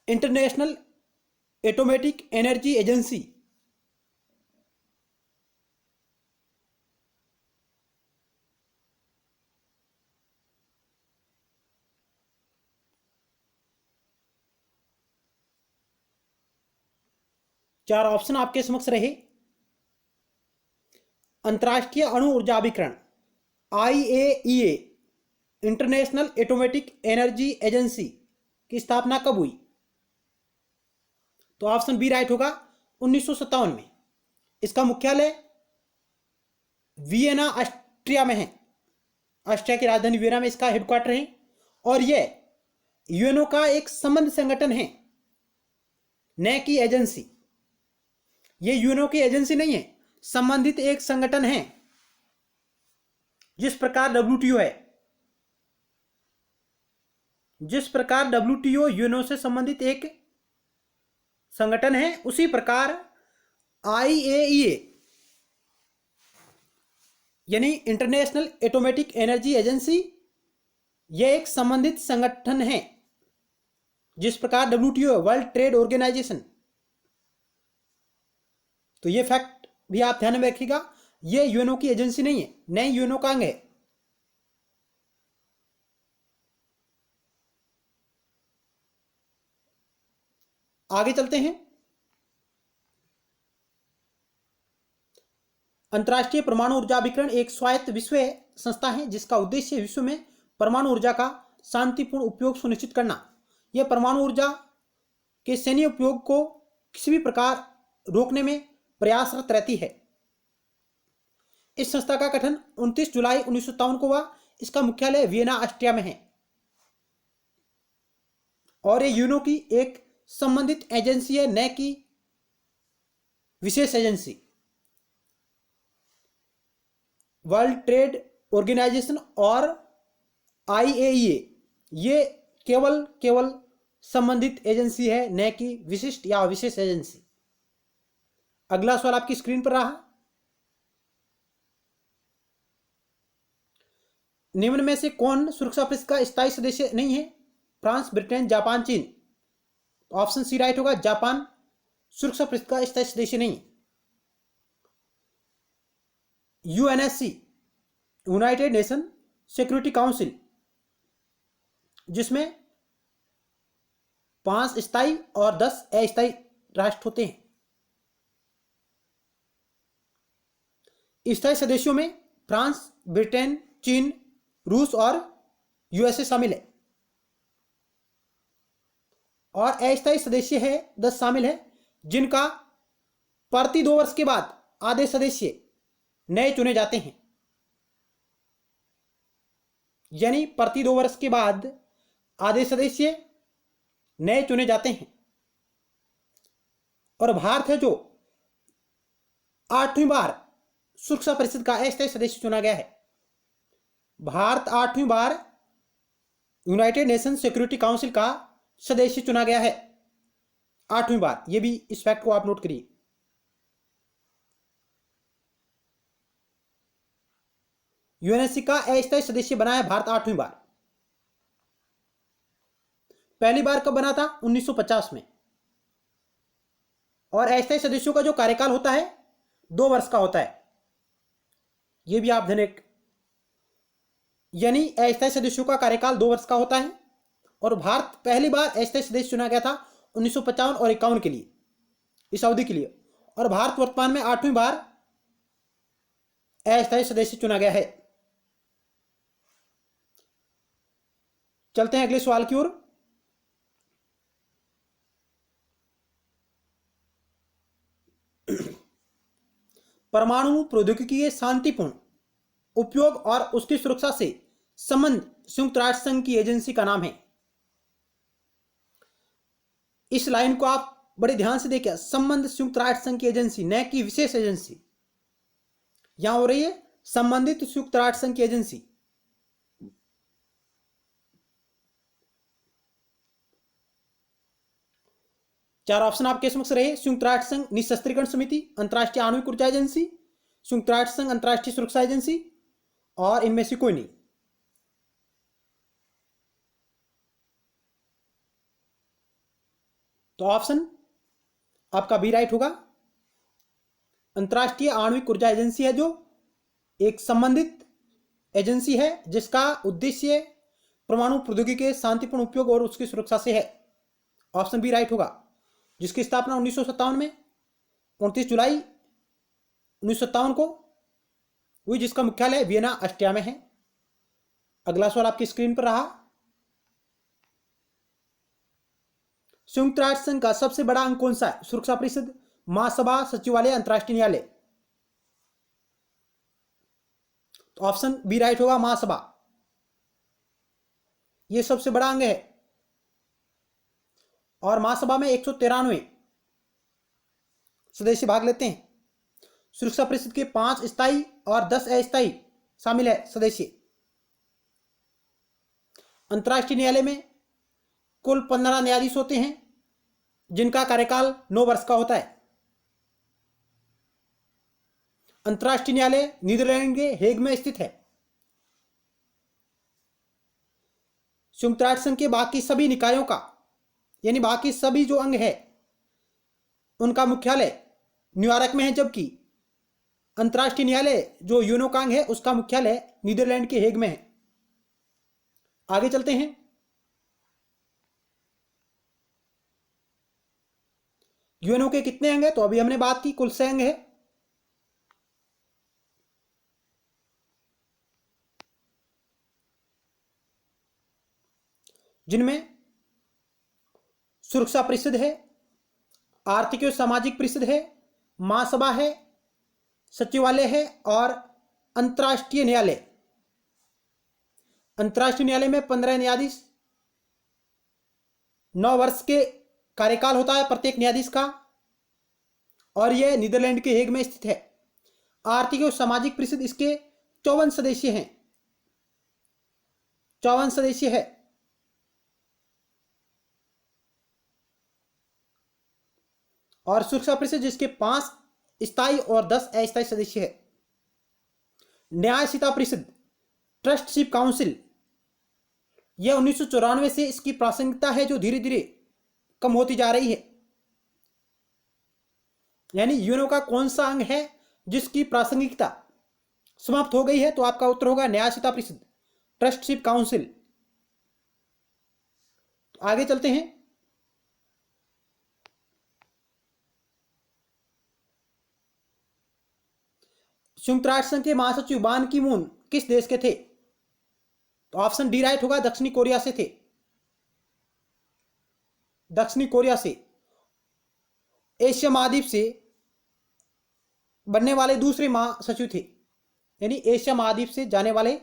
इंटरनेशनल एटॉमिक एनर्जी एजेंसी चार ऑप्शन आपके समक्ष रहे। अंतर्राष्ट्रीय अणु ऊर्जा अभिकरण IAEA international atomic energy agency की स्थापना कब हुई? तो ऑप्शन बी राइट होगा 1957 में। इसका मुख्यालय वियना ऑस्ट्रिया में है। ऑस्ट्रिया की राजधानी वियना में इसका हेडक्वार्टर है और यह यूएनओ का एक संबंध संगठन है, न कि एजेंसी। ये यूएनओ की एजेंसी नहीं है, संबंधित एक संगठन है। जिस प्रकार WTO है, जिस प्रकार WTO यूएनओ से संबंधित एक संगठन है, उसी प्रकार IAEA यानी इंटरनेशनल एटॉमिक एनर्जी एजेंसी यह एक संबंधित संगठन है। जिस प्रकार WTO वर्ल्ड ट्रेड ऑर्गेनाइजेशन, तो ये फैक्ट भी आप ध्यान में रखिएगा, ये यूएनओ की एजेंसी नहीं है, न यूएनओ का अंग है। आगे चलते हैं। अंतर्राष्ट्रीय परमाणु ऊर्जा अभिकरण एक स्वायत्त विश्व संस्था है जिसका उद्देश्य विश्व में परमाणु ऊर्जा का शांतिपूर्ण उपयोग सुनिश्चित करना। यह परमाणु ऊर्जा के सैन्य उपयोग को किसी भी प्रकार रोकने में प्रयासरत रहती है। इस संस्था का गठन 29 जुलाई 1957 को हुआ। इसका मुख्यालय वियना ऑस्ट्रिया में है और ये यूएनओ की एक संबंधित एजेंसी है, न कि विशेष एजेंसी। वर्ल्ड ट्रेड ऑर्गेनाइजेशन और IAEA ये केवल संबंधित एजेंसी है, न कि विशिष्ट या विशेष एजेंसी। अगला सवाल आपकी स्क्रीन पर रहा। निम्न में से कौन सुरक्षा परिषद का स्थायी सदस्य नहीं है? फ्रांस, ब्रिटेन, जापान, चीन। ऑप्शन सी राइट होगा, जापान सुरक्षा परिषद का स्थायी सदस्य नहीं। UNSC United nation security council, जिसमें 5 स्थायी और 10 अस्थायी राष्ट्र होते हैं। स्थायी सदस्यों में फ्रांस, ब्रिटेन, चीन, रूस और USA शामिल है और अस्थायी सदस्य है 10 शामिल है, जिनका प्रति 2 वर्ष के बाद आधे सदस्य नए चुने जाते हैं। यानी प्रति 2 वर्ष के बाद आधे सदस्य नए चुने जाते हैं। और भारत है जो 8वीं बार सुरक्षा परिषद का अस्थायी सदस्य चुना गया है। भारत 8वीं बार यूनाइटेड नेशन सिक्योरिटी काउंसिल का सदस्य चुना गया है, 8वीं बार। ये भी इस फैक्ट को आप नोट करिए। UNSC का अस्थायी सदस्य बना है भारत 8वीं बार। पहली बार कब बना था? 1950 में। और अस्थायी सदस्यों का जो कार्यकाल होता है 2 वर्ष का होता है। यह भी आप ध्यान रखें, यानी अस्थायी सदस्यों का कार्यकाल 2 वर्ष का होता है। और भारत पहली बार अस्थायी सदस्य चुना गया था 1955 और 51 के लिए, इस अवधि के लिए। और भारत वर्तमान में 8वीं बार अस्थायी सदस्य चुना गया है। चलते हैं अगले सवाल की ओर। परमाणु प्रौद्योगिकी के शांतिपूर्ण उपयोग और उसकी सुरक्षा से संबंध संयुक्त राष्ट्र संघ की एजेंसी का नाम है। इस लाइन को आप बड़े ध्यान से देखिए, संबंध संयुक्त राष्ट्र संघ की एजेंसी, न कि विशेष एजेंसी। यहां हो रही है संबंधित संयुक्त राष्ट्र संघ की एजेंसी। चार ऑप्शन आपके समक्ष रहे। संयुक्त राष्ट्र संघ निशस्त्रीकरण समिति, अंतर्राष्ट्रीय आणविक ऊर्जा एजेंसी, संयुक्त राष्ट्र संघ अंतर्राष्ट्रीय सुरक्षा एजेंसी, और इनमें से कोई नहीं। तो ऑप्शन आपका बी राइट होगा। अंतर्राष्ट्रीय आणविक ऊर्जा एजेंसी है जो एक संबंधित एजेंसी है जिसका उद्देश्य परमाणु प्रौद्योगिकी के शांतिपूर्ण उपयोग और उसकी सुरक्षा से है। ऑप्शन बी राइट होगा। जिसकी स्थापना 1957 में 29 जुलाई 1957 को हुई, जिसका मुख्यालय वियना ऑस्ट्रिया में है। अगला सवाल आपकी स्क्रीन पर रहा। संयुक्त राष्ट्र संघ का सबसे बड़ा अंग कौन सा है? सुरक्षा परिषद, महासभा, सचिवालय, अंतर्राष्ट्रीय न्यायालय। तो ऑप्शन बी राइट होगा, महासभा। यह सबसे बड़ा अंग है और महासभा में 193 सदस्य भाग लेते हैं। सुरक्षा परिषद के 5 स्थायी और 10 अस्थायी शामिल है सदस्य। अंतर्राष्ट्रीय न्यायालय में कुल 15 न्यायाधीश होते हैं जिनका कार्यकाल 9 वर्ष का होता है। अंतर्राष्ट्रीय न्यायालय नीदरलैंड के हेग में स्थित है। संयुक्त राष्ट्र संघ के बाकी सभी निकायों का, यानी बाकी सभी जो अंग है उनका मुख्यालय न्यूयॉर्क में है, जबकि अंतर्राष्ट्रीय न्यायालय जो यूएनओ का अंग है उसका मुख्यालय नीदरलैंड के हेग में है। आगे चलते हैं। यूएनओ के कितने अंग है? तो अभी हमने बात की, कुल 6 अंग है। जिनमें सुरक्षा परिषद है, आर्थिक और सामाजिक परिषद है, महासभा है, सचिवालय है और अंतर्राष्ट्रीय न्यायालय। अंतर्राष्ट्रीय न्यायालय में 15 न्यायाधीश, 9 वर्ष के कार्यकाल होता है प्रत्येक न्यायाधीश का, और यह नीदरलैंड के हेग में स्थित है। आर्थिक और सामाजिक परिषद इसके 54 सदस्य हैं, 54 सदस्य है। और सुरक्षा परिषद जिसके 5 स्थायी और 10 अस्थायी सदस्य है। न्यायशीता परिषद, ट्रस्टशिप काउंसिल, यह 1994 से इसकी प्रासंगिकता है जो धीरे धीरे कम होती जा रही है। यानी यूएनओ का कौन सा अंग है जिसकी प्रासंगिकता समाप्त हो गई है? तो आपका उत्तर होगा न्यायशीता परिषद, ट्रस्टशिप काउंसिल। तो आगे चलते हैं। संयुक्त राष्ट्र संघ के महासचिव बान की मून किस देश के थे? तो ऑप्शन डी राइट होगा, दक्षिणी कोरिया से थे। दक्षिणी कोरिया से। एशिया महाद्वीप से बनने वाले दूसरे महासचिव थे, यानी एशिया महाद्वीप से जाने वाले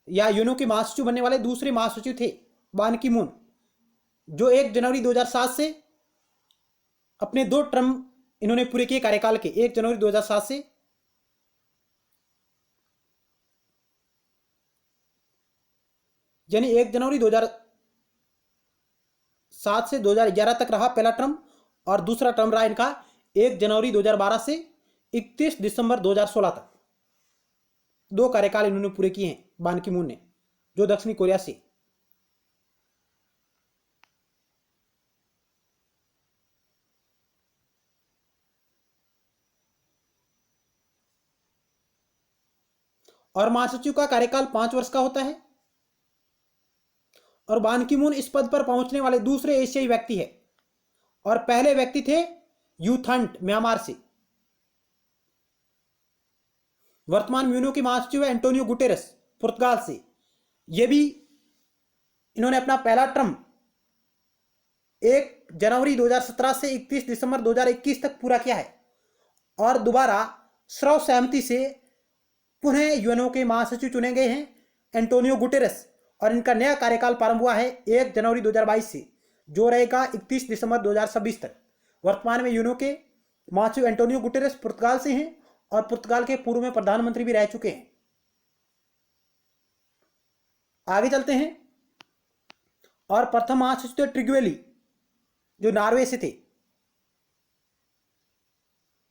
या यूएनओ के महासचिव बनने वाले दूसरे महासचिव थे बान की मून, जो 1 जनवरी 2007 से अपने 2 टर्म इन्होंने पूरे किए कार्यकाल के। 1 जनवरी 2007 से यानी 1 जनवरी 2007 से 2011 तक रहा पहला टर्म, और दूसरा टर्म रहा इनका 1 जनवरी 2012 से 31 दिसंबर 2016 तक। 2 कार्यकाल इन्होंने पूरे किए हैं बान की मून ने, जो दक्षिणी कोरिया से। और महासचिव का कार्यकाल 5 वर्ष का होता है। और बान की मून इस पद पर पहुंचने वाले दूसरे एशियाई व्यक्ति है और पहले व्यक्ति थे यूथंट म्यांमार से। वर्तमान में यूएनओ के महासचिव है एंटोनियो गुटेरेस पुर्तगाल से। ये भी इन्होंने अपना पहला टर्म 1 जनवरी 2017 से 31 दिसंबर 2021 तक पूरा किया है और दोबारा सर्वसहमति से पुनः यूएनओ के महासचिव चुने गए हैं एंटोनियो गुटेरेस और इनका नया कार्यकाल प्रारंभ हुआ है 1 जनवरी 2022 से, जो रहेगा 31 दिसंबर 2026 तक। वर्तमान में यूएनओ के महासचिव एंटोनियो गुटेरेस पुर्तगाल से हैं और पुर्तगाल के पूर्व में प्रधानमंत्री भी रह चुके हैं। आगे चलते हैं। और प्रथम महासचिव ट्रिग्वेली जो नॉर्वे से थे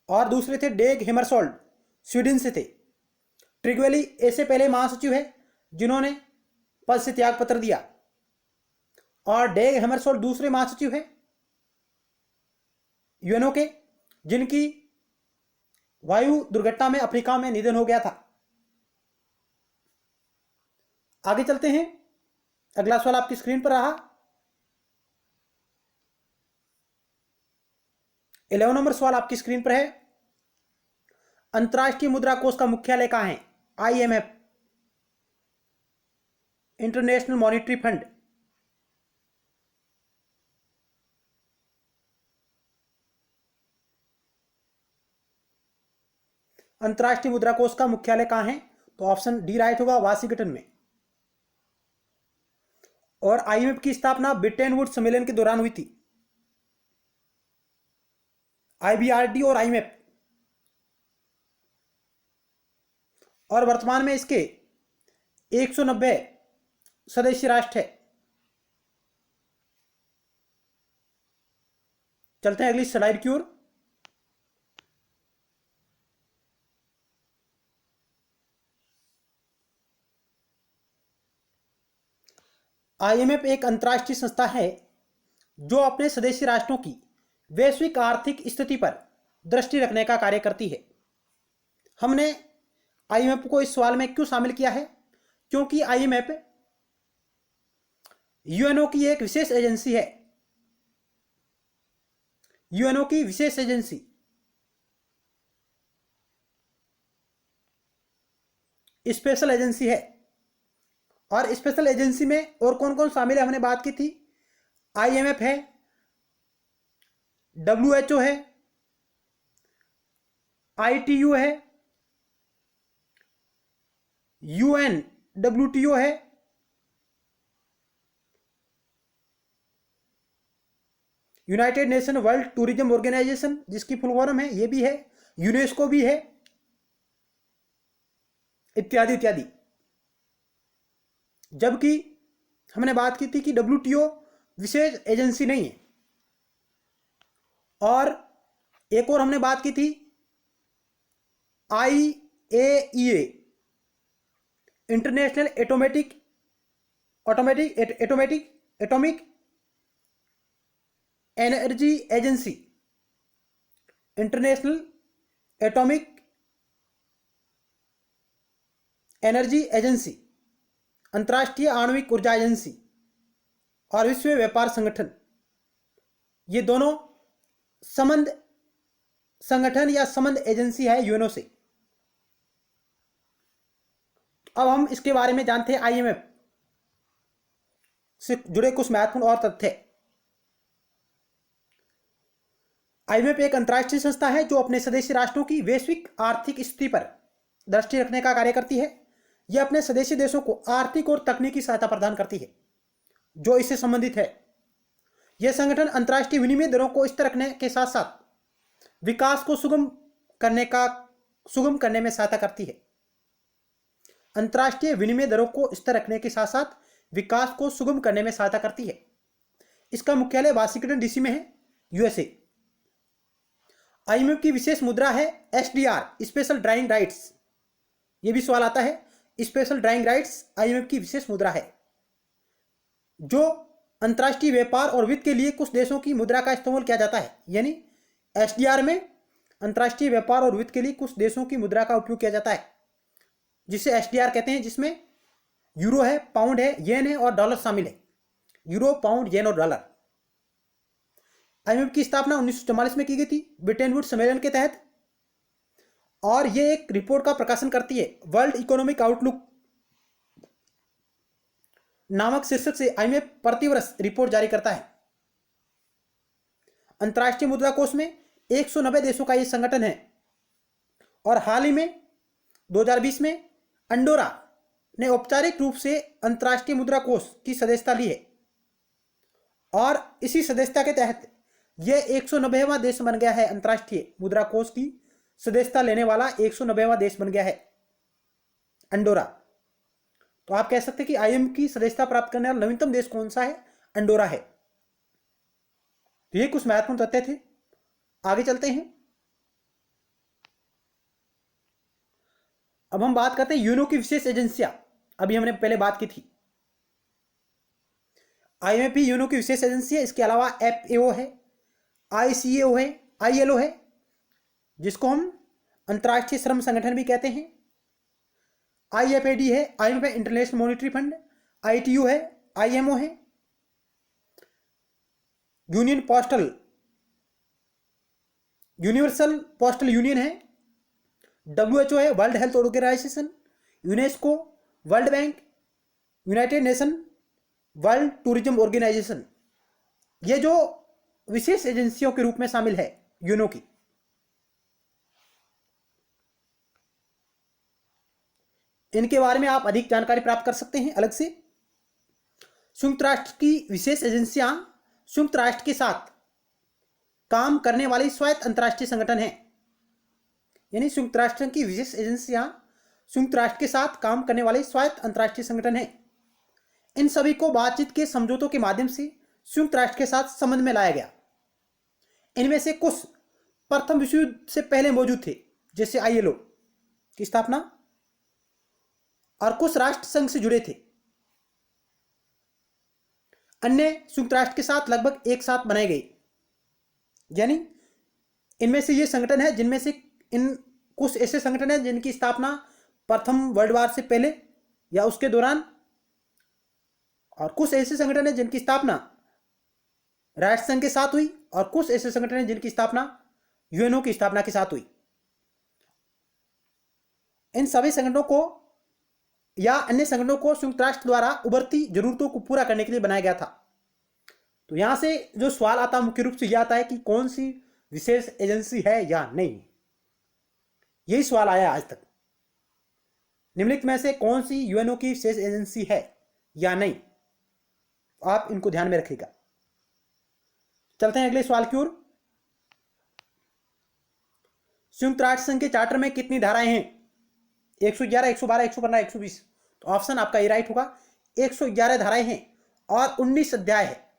और दूसरे थे डेग हेमरसोल्ड स्वीडन से थे। ट्रिग्वेली ऐसे पहले महासचिव है जिन्होंने पद से त्याग पत्र दिया और डेग हेमरसोल्ड दूसरे महासचिव है यूएनओ के जिनकी वायु दुर्घटना में अफ्रीका में निधन हो गया था। आगे चलते हैं। अगला सवाल आपकी स्क्रीन पर रहा। 11 नंबर सवाल आपकी स्क्रीन पर है। अंतर्राष्ट्रीय मुद्रा कोष का मुख्यालय कहां है? IMF, International Monetary fund. अंतर्राष्ट्रीय मुद्रा कोष का मुख्यालय कहां है? तो ऑप्शन डी राइट होगा, वाशिंगटन में। और आईएमएफ की स्थापना ब्रिटेन वुड्स सम्मेलन के दौरान हुई थी। आईबीआरडी और आईएमएफ, और वर्तमान में इसके 190 सदस्य राष्ट्र है। चलते हैं अगली स्लाइड की ओर। आईएमएफ एक अंतर्राष्ट्रीय संस्था है जो अपने सदस्य राष्ट्रों की वैश्विक आर्थिक स्थिति पर दृष्टि रखने का कार्य करती है। हमने आईएमएफ को इस सवाल में क्यों शामिल किया है? क्योंकि आईएमएफ यूएनओ की एक विशेष एजेंसी है। यूएनओ की विशेष एजेंसी स्पेशल एजेंसी है। और स्पेशल एजेंसी में और कौन कौन शामिल है हमने बात की थी। आईएमएफ है, डब्ल्यूएचओ है, आईटीयू है, यूएन डब्ल्यूटीओ है, United Nation World Tourism Organisation जिसकी फुल फॉर्म है, ये भी है, यूनेस्को भी है, इत्यादि इत्यादि। जबकि हमने बात की थी कि डब्ल्यूटीओ विशेष एजेंसी नहीं है। और एक और हमने बात की थी IAEA, international atomic energy agency, international atomic energy agency, अंतर्राष्ट्रीय आणविक ऊर्जा एजेंसी और विश्व व्यापार संगठन। ये दोनों संबंध संगठन या संबंध एजेंसी है यूएनओ से। अब हम इसके बारे में जानते हैं आईएमएफ से जुड़े कुछ महत्वपूर्ण और तथ्य। आईएमएफ एक अंतर्राष्ट्रीय संस्था है जो अपने सदस्य राष्ट्रों की वैश्विक आर्थिक स्थिति पर दृष्टि रखने का कार्य करती है। यह अपने सदस्य देशों को आर्थिक और तकनीकी सहायता प्रदान करती है जो इससे संबंधित है। यह संगठन अंतर्राष्ट्रीय विनिमय दरों को स्थिर रखने के साथ साथ विकास को सुगम करने में सहायता करती है। अंतर्राष्ट्रीय विनिमय दरों को स्थिर रखने के साथ साथ विकास को सुगम करने में सहायता करती है। इसका मुख्यालय वाशिंगटन डीसी में है, यूएसए। आईएमएफ की विशेष मुद्रा है एसडीआर, स्पेशल ड्राइंग राइट्स। यह भी सवाल आता है, स्पेशल ड्राइंग राइट्स आईएमएफ की विशेष मुद्रा है जो अंतर्राष्ट्रीय व्यापार और वित्त के लिए कुछ देशों की मुद्रा का इस्तेमाल किया जाता है। यानी एसडीआर में अंतर्राष्ट्रीय व्यापार और वित्त के लिए कुछ देशों की मुद्रा का उपयोग किया जाता है जिसे एसडीआर कहते हैं, जिसमें यूरो है, पाउंड है, येन है और डॉलर शामिल है। यूरो, पाउंड, येन और डॉलर। आईएमएफ की स्थापना 1944 में की गई थी ब्रिटेन वुड्स सम्मेलन के तहत, और ये एक रिपोर्ट का प्रकाशन करती है। वर्ल्ड इकोनॉमिक आउटलुक नामक शीर्षक से आईएमएफ प्रतिवर्ष रिपोर्ट जारी करता है। अंतर्राष्ट्रीय मुद्रा कोष में 190 देशों का ये संगठन है, और हाल ही में 2020 में अंडोरा ने औपचारिक रूप से अंतर्राष्ट्रीय मुद्रा कोष की सदस्यता ली है, और इसी सदस्यता के तहत यह 190वां देश बन गया है। अंतर्राष्ट्रीय मुद्रा कोष की सदस्यता लेने वाला 190वां देश बन गया है अंडोरा। तो आप कह सकते हैं कि आईएमएफ की सदस्यता प्राप्त करने वाला नवीनतम देश कौन सा है? अंडोरा है। तो ये कुछ महत्वपूर्ण तथ्य थे। आगे चलते हैं। अब हम बात करते हैं यूएनओ की विशेष एजेंसियां। अभी हमने पहले बात की थी। आईएमएफ यूएनओ की विशेष एजेंसी है। इसके अलावा एफएओ है, आईसीएओ है, आईएलओ है, जिसको हम अंतर्राष्ट्रीय श्रम संगठन भी कहते हैं, आईएफएडी है, IMF International Monetary Fund, ITU है, आईएमओ है, union postal universal postal union है, डब्ल्यूएचओ है, World Health Organisation, UNESCO, World Bank, United Nation, World Tourism Organisation. ये जो विशेष एजेंसियों के रूप में शामिल है यूएनओ की। इनके बारे में आप अधिक जानकारी प्राप्त कर सकते हैं अलग से। संयुक्त राष्ट्र की विशेष एजेंसियां संयुक्त राष्ट्र के साथ काम करने वाली स्वायत्त अंतर्राष्ट्रीय संगठन है। यानी संयुक्त राष्ट्र की विशेष एजेंसियां संयुक्त राष्ट्र के साथ काम करने वाले स्वायत्त अंतर्राष्ट्रीय संगठन है। इन सभी को बातचीत के समझौतों के माध्यम से संयुक्त राष्ट्र के साथ संबंध में लाया गया। इनमें से कुछ प्रथम विश्व युद्ध से पहले मौजूद थे, जैसे आईएलओ की स्थापना, और कुछ राष्ट्र संघ से जुड़े थे। अन्य संयुक्त राष्ट्र के साथ लगभग एक साथ बनाए गए। यानी इनमें से ये संगठन है जिनमें से इन कुछ ऐसे संगठन हैं जिनकी स्थापना प्रथम वर्ल्ड वार से पहले या उसके दौरान, और कुछ ऐसे संगठन हैं जिनकी स्थापना राष्ट्र संघ के साथ हुई, और कुछ ऐसे संगठन हैं जिनकी स्थापना यूएनओ की स्थापना के साथ हुई। इन सभी संगठनों को या अन्य संगठनों को संयुक्त राष्ट्र द्वारा उभरती जरूरतों को पूरा करने के लिए बनाया गया था। तो यहां से जो सवाल आता है मुख्य रूप से यह आता है कि कौन सी विशेष एजेंसी है या नहीं। यही सवाल आया आज तक। निम्नलिखित में से कौन सी यूएनओ की विशेष एजेंसी है या नहीं, आप इनको ध्यान में रखिएगा। चलते हैं अगले सवाल की ओर। संयुक्त राष्ट्र संघ के चार्टर में कितनी धाराएं हैं? 111, 112, 115, 120। तो ऑप्शन आपका ये राइट होगा। 111 धाराएं हैं और 19 अध्याय है।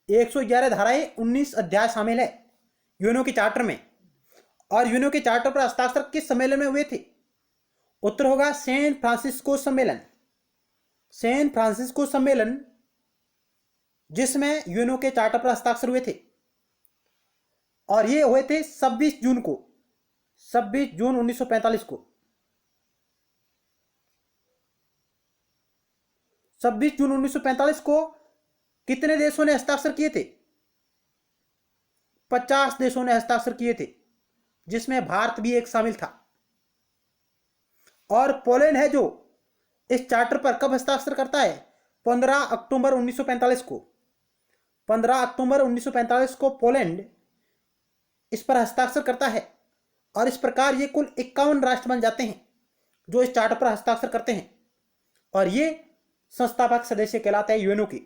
एक 111 धाराएं, 19 अध्याय शामिल है यूएनओ के चार्टर में। और यूएनओ के चार्टर पर हस्ताक्षर किस सम्मेलन में हुए थे? उत्तर होगा सैन फ्रांसिस्को सम्मेलन। सैन फ्रांसिस्को सम्मेलन, जिसमें यूएनओ के चार्टर पर हस्ताक्षर हुए थे, और ये हुए थे 26 जून को, 26 जून 1945 को। 26 जून 1945 को कितने देशों ने हस्ताक्षर किए थे? 50 देशों ने हस्ताक्षर किए थे, जिसमें भारत भी एक शामिल था। और पोलैंड है जो इस चार्टर पर कब हस्ताक्षर करता है? 15 अक्टूबर 1945 को। 15 अक्टूबर 1945 को पोलैंड इस पर हस्ताक्षर करता है, और इस प्रकार ये कुल 51 राष्ट्र बन जाते हैं जो इस चार्टर पर हस्ताक्षर करते हैं, और ये संस्थापक सदस्य कहलाते हैं यूएनओ की।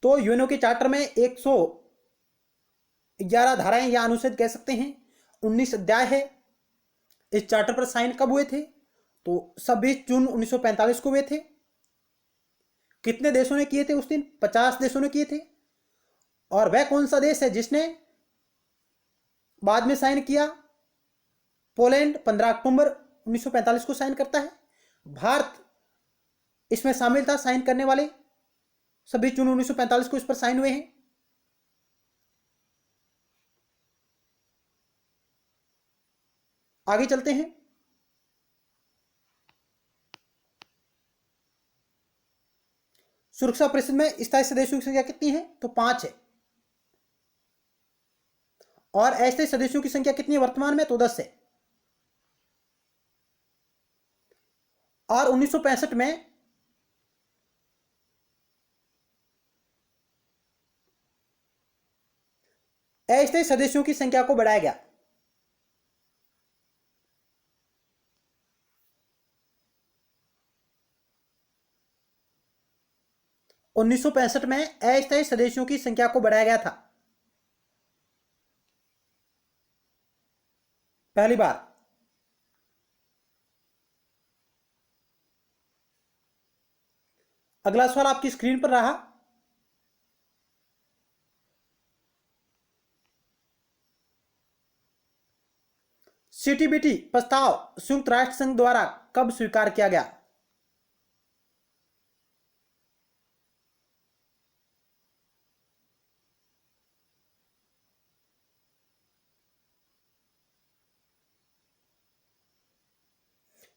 तो यूएनओ के चार्टर में 111 धाराएं या अनुच्छेद कह सकते हैं, 19 अध्याय है। इस चार्टर पर साइन कब हुए थे? तो 26 जून 1945 को हुए थे। कितने देशों ने किए थे उस दिन? 50 देशों ने किए थे। और वह कौन सा देश है जिसने बाद में साइन किया? पोलैंड 15 अक्टूबर 1945 को साइन करता है। भारत इसमें शामिल था साइन करने वाले। 26 जून 1945 को इस पर साइन हुए हैं। आगे चलते हैं। सुरक्षा परिषद में स्थायी सदस्यों की संख्या कितनी है? तो 5 है। और अस्थायी सदस्यों की संख्या कितनी है वर्तमान में? तो 10 है। और 1965 में अस्थायी सदस्यों की संख्या को बढ़ाया गया। उन्नीस सौ पैंसठ में अस्थायी सदस्यों की संख्या को बढ़ाया गया था पहली बार। अगला सवाल आपकी स्क्रीन पर रहा। सीटीबीटी प्रस्ताव संयुक्त राष्ट्र संघ द्वारा कब स्वीकार किया गया?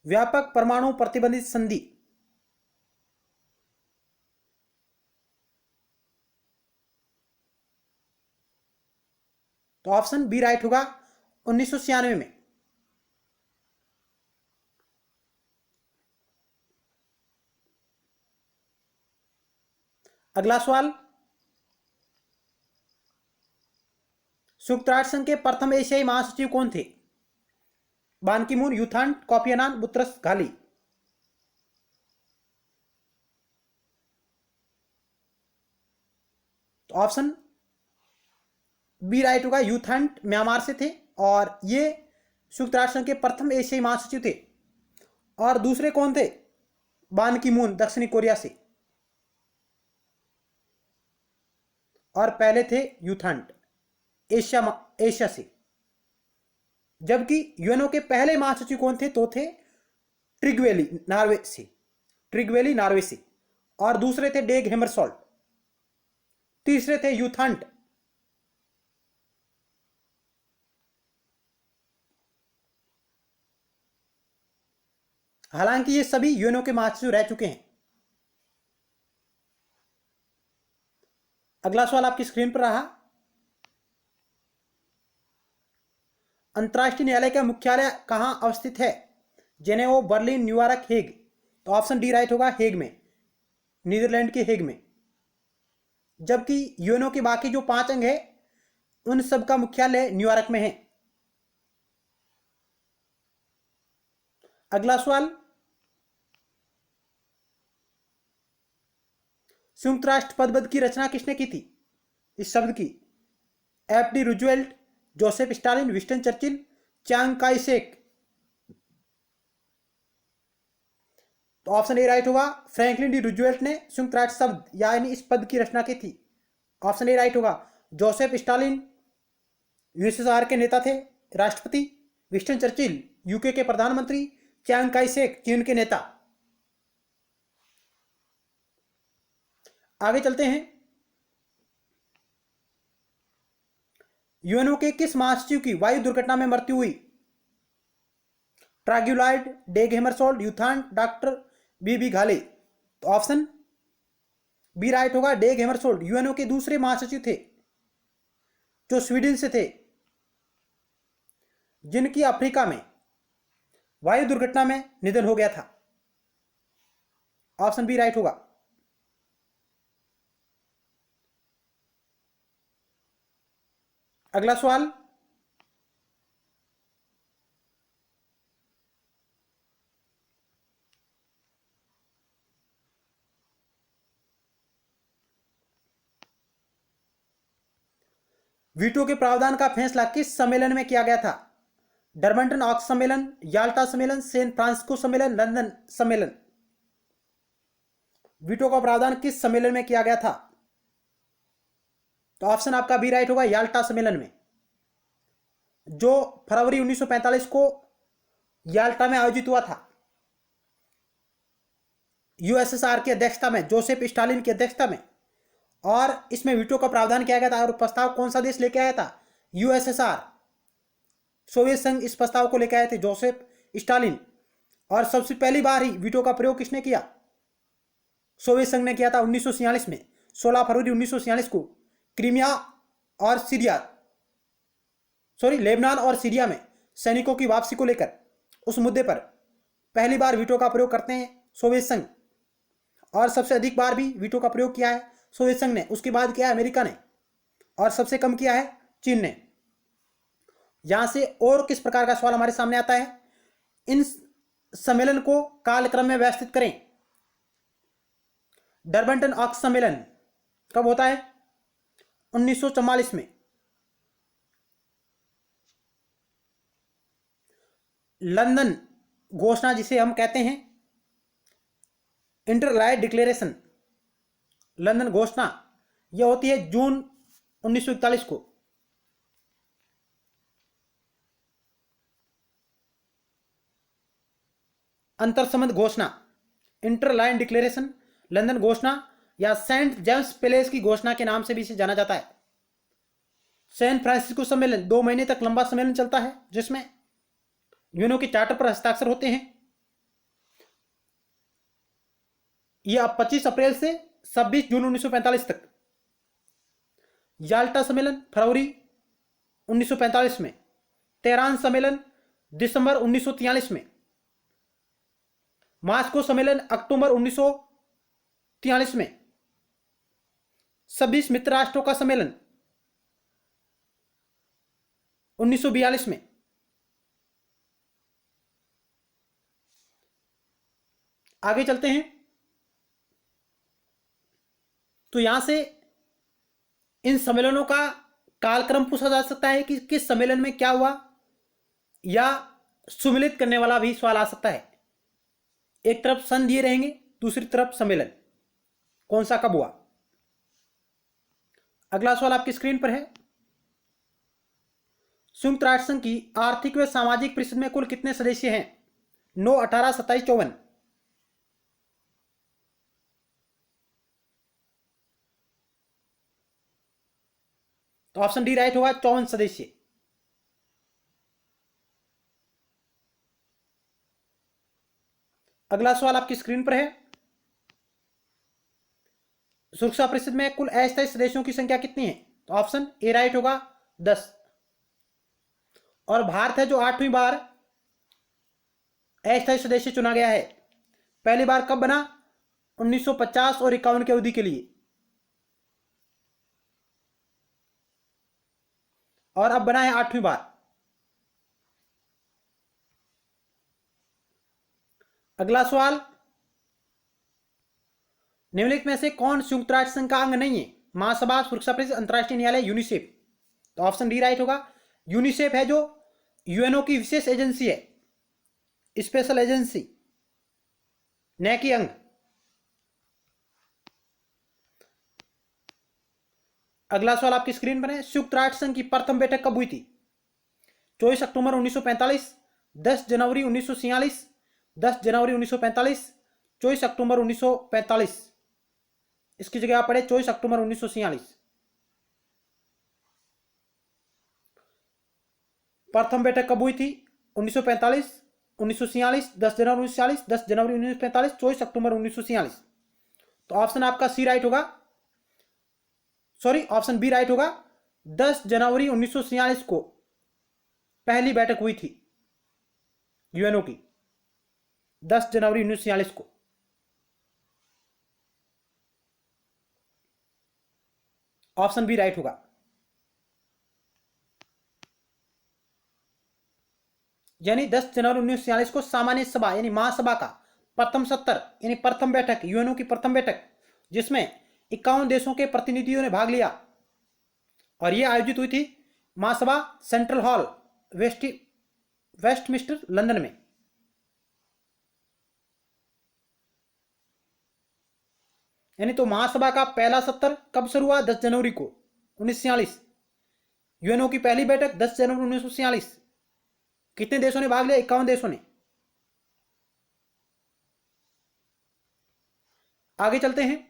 व्यापक परमाणु प्रतिबंधित संधि। तो ऑप्शन बी राइट होगा, 1996 में। अगला सवाल, संयुक्त राष्ट्र संघ के प्रथम एशियाई महासचिव कौन थे? बान Ki moon, you than, Kofi Annan, Boutros Ghali. तो ऑप्शन बी राइट होगा, यू थान म्यांमार से थे और ये संयुक्त राष्ट्र संघ के प्रथम एशियाई महासचिव थे। और दूसरे कौन थे? बान की मून, दक्षिणी कोरिया से। और पहले थे यूथांट, एशिया से। जबकि यूएनओ के पहले महासचिव कौन थे? तो थे ट्रिगवेली, नॉर्वे से। ट्रिगवेली, नॉर्वे से। और दूसरे थे डेग हेमरसॉल्ट। तीसरे थे यूथांट। हालांकि ये सभी यूएनओ के महासचिव रह चुके हैं। अगला सवाल आपकी स्क्रीन पर रहा। अंतर्राष्ट्रीय न्यायालय का मुख्यालय कहां अवस्थित है? Geneva, Berlin, New York, Hague. तो ऑप्शन डी राइट होगा, हेग में, नीदरलैंड के हेग में। जबकि यूएनओ के बाकी जो 5 अंग है उन सब का मुख्यालय न्यूयॉर्क में है। अगला सवाल, संयुक्त राष्ट्र पद की रचना किसने की थी? इस शब्द की? F D Roosevelt, Joseph Stalin, Winston Churchill, Chiang Kai Shek. तो ऑप्शन ए राइट होगा, फ्रैंकलिन डी रूजवेल्ट ने संयुक्त राष्ट्र शब्द यानी इस पद की रचना की थी। ऑप्शन ए राइट होगा। जोसेफ स्टालिन यूएसएसआर के नेता थे, राष्ट्रपति। विंस्टन चर्चिल यूके के प्रधानमंत्री। चांग काई शेक चीन के नेता। आगे चलते हैं। यूएनओ के किस महासचिव की वायु दुर्घटना में मृत्यु हुई? ट्राग्युलाइड, डेग हेमरसोल्ड, यूथान, डॉक्टर बीबी घाले। तो ऑप्शन बी राइट होगा, डेग हेमरसोल्ड यूएनओ के दूसरे महासचिव थे जो स्वीडन से थे, जिनकी अफ्रीका में वायु दुर्घटना में निधन हो गया था। ऑप्शन बी राइट होगा। अगला सवाल, वीटो के प्रावधान का फैसला किस सम्मेलन में किया गया था? डरबंटन ऑक्स सम्मेलन, याल्टा सम्मेलन, सैन फ्रांसिस्को सम्मेलन, लंदन सम्मेलन। वीटो का प्रावधान किस सम्मेलन में किया गया था? तो ऑप्शन आपका बी राइट होगा, याल्टा सम्मेलन में, जो फरवरी 1945 को याल्टा में आयोजित हुआ था। यूएसएसआर की अध्यक्षता में, जोसेफ स्टालिन की अध्यक्षता में। और इसमें वीटो का प्रावधान किया गया था। और प्रस्ताव कौन सा देश लेके आया था? यूएसएसआर, सोवियत संघ इस प्रस्ताव को लेकर आए थे, जोसेफ स्टालिन। और सबसे पहली बार ही वीटो का प्रयोग किसने किया? सोवियत संघ ने किया था 1946 में। 16 फरवरी 1946 को क्रीमिया और लेबनान और सीरिया में सैनिकों की वापसी को लेकर उस मुद्दे पर पहली बार वीटो का प्रयोग करते हैं सोवियत संघ, और सबसे अधिक बार भी वीटो का प्रयोग किया है सोवियत संघ ने। उसके बाद किया है अमेरिका ने, और सबसे कम किया है चीन ने। यहां से और किस प्रकार का सवाल हमारे सामने आता है, इन सम्मेलन को कालक्रम में व्यवस्थित करें। डर्बन ऑक्स सम्मेलन कब होता है? 1944 में। लंदन घोषणा जिसे हम कहते हैं इंटरलाइड डिक्लेरेशन, लंदन घोषणा, यह होती है जून 1941 को। अंतर संबंध घोषणा, इंटरलाइन डिक्लेरेशन, लंदन घोषणा या सेंट जेम्स पैलेस की घोषणा के नाम से भी इसे जाना जाता है। सैन फ्रांसिस्को सम्मेलन 2 महीने तक लंबा सम्मेलन चलता है, जिसमें यूएनओ के चार्टर पर हस्ताक्षर होते हैं। यह 25 अप्रैल से 26 जून 1945 तक। याल्टा सम्मेलन फरवरी 1945 में। तेहरान सम्मेलन दिसंबर 1943 में। मास्को सम्मेलन अक्टूबर 1943 में। 26 मित्र राष्ट्रों का सम्मेलन 1942 में। आगे चलते हैं। तो यहां से इन सम्मेलनों का कालक्रम पूछा जा सकता है कि किस सम्मेलन में क्या हुआ, या सुमिलित करने वाला भी सवाल आ सकता है। एक तरफ सन दिए रहेंगे, दूसरी तरफ सम्मेलन, कौन सा कब हुआ। अगला सवाल आपकी स्क्रीन पर है। संयुक्त राष्ट्र संघ की आर्थिक व सामाजिक परिषद में कुल कितने सदस्य हैं? 9, 18, 27, 54। तो ऑप्शन डी राइट होगा, 54 सदस्य। अगला सवाल आपकी स्क्रीन पर है। सुरक्षा परिषद में कुल अस्थायी सदस्यों की संख्या कितनी है? तो ऑप्शन ए राइट होगा, 10। और भारत है जो 8वीं बार अस्थायी सदस्य चुना गया है। पहली बार कब बना? 1950 और 51 की अवधि के लिए, और अब बना है 8वीं बार। अगला सवाल, निम्नलिखित में से कौन संयुक्त राष्ट्र संघ का अंग नहीं है? महासभा, सुरक्षा परिषद, अंतर्राष्ट्रीय न्यायालय, यूनिसेफ। तो ऑप्शन डी राइट होगा। यूनिसेफ है जो यूएनओ की विशेष एजेंसी है, स्पेशल एजेंसी, न कि अंग। अगला सवाल आपकी स्क्रीन पर है। संयुक्त राष्ट्र संघ की प्रथम बैठक कब हुई थी? 24 अक्टूबर 1945, 10 जनवरी 1946, 10 जनवरी 1945, 24 अक्टूबर 1945। इसकी जगह आप पढ़े 24 अक्टूबर 1946। प्रथम बैठक कब हुई थी? 1945, 1946, 10 जनवरी 1946, 10 जनवरी 1945, 24 अक्टूबर 1946। तो ऑप्शन आपका सी राइट होगा, सॉरी ऑप्शन बी राइट होगा। 10 जनवरी 1946 को पहली बैठक हुई थी यूएनओ की, 10 जनवरी 1946 को। ऑप्शन बी राइट होगा। यानी 10 जनवरी 1946 को सामान्य सभा यानी महासभा का प्रथम सत्र यानी प्रथम बैठक, यूएनओ की प्रथम बैठक, जिसमें 51 देशों के प्रतिनिधियों ने भाग लिया, और यह आयोजित हुई थी महासभा सेंट्रल हॉल, वेस्टमिंस्टर, लंदन में। यानी तो महासभा का पहला सत्र कब शुरू हुआ? 10 जनवरी को 1946। यूएनओ की पहली बैठक 10 जनवरी 1946। कितने देशों ने भाग लिया? 51 देशों ने। आगे चलते हैं।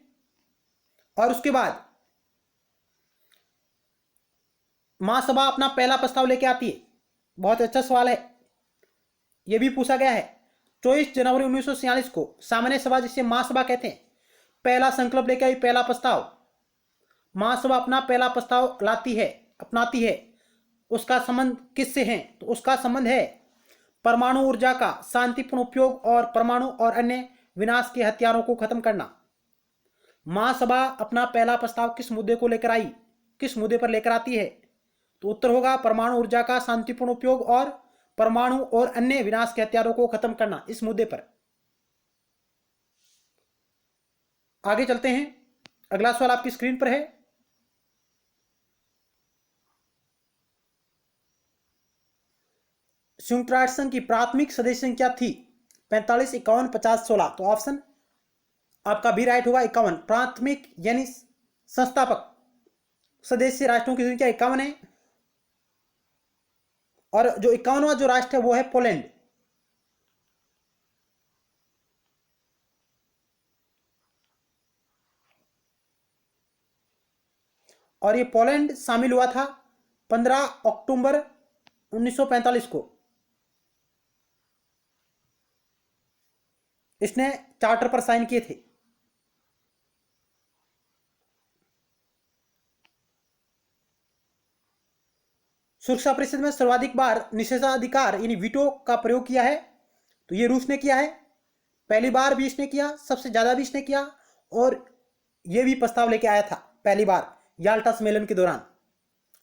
और उसके बाद महासभा अपना पहला प्रस्ताव लेके आती है। बहुत अच्छा सवाल है, यह भी पूछा गया है। 24 जनवरी 1946 को सामान्य सभा, जिसे महासभा कहते हैं, पहला संकल्प लेके आई, पहला प्रस्ताव, महासभा अपना पहला प्रस्ताव लाती है, अपनाती है, उसका संबंध किससे है? तो उसका संबंध है परमाणु ऊर्जा का शांतिपूर्ण उपयोग और परमाणु और अन्य विनाश के हथियारों को खत्म करना। महासभा अपना पहला प्रस्ताव किस मुद्दे को लेकर आई, किस मुद्दे पर लेकर आती है? तो उत्तर होगा परमाणु ऊर्जा का शांतिपूर्ण उपयोग और परमाणु और अन्य विनाश के हथियारों को खत्म करना, इस मुद्दे पर। आगे चलते हैं, अगला सवाल आपकी स्क्रीन पर है। संयुक्त राष्ट्र संघ की प्राथमिक सदस्य संख्या थी 45, 51, 50, 16। तो ऑप्शन आपका भी राइट होगा 51। प्राथमिक यानी संस्थापक सदस्य राष्ट्रों की संख्या 51 है, और जो 51वां जो राष्ट्र है वो है पोलैंड। और ये पोलैंड शामिल हुआ था 15 अक्टूबर 1945 को। इसने चार्टर पर साइन किए थे। सुरक्षा परिषद में सर्वाधिक बार निषेधाधिकार यानी वीटो का प्रयोग किया है, तो ये रूस ने किया है। पहली बार भी इसने किया, सबसे ज्यादा भी इसने किया, और ये भी प्रस्ताव लेके आया था पहली बार याल्टा सम्मेलन के दौरान।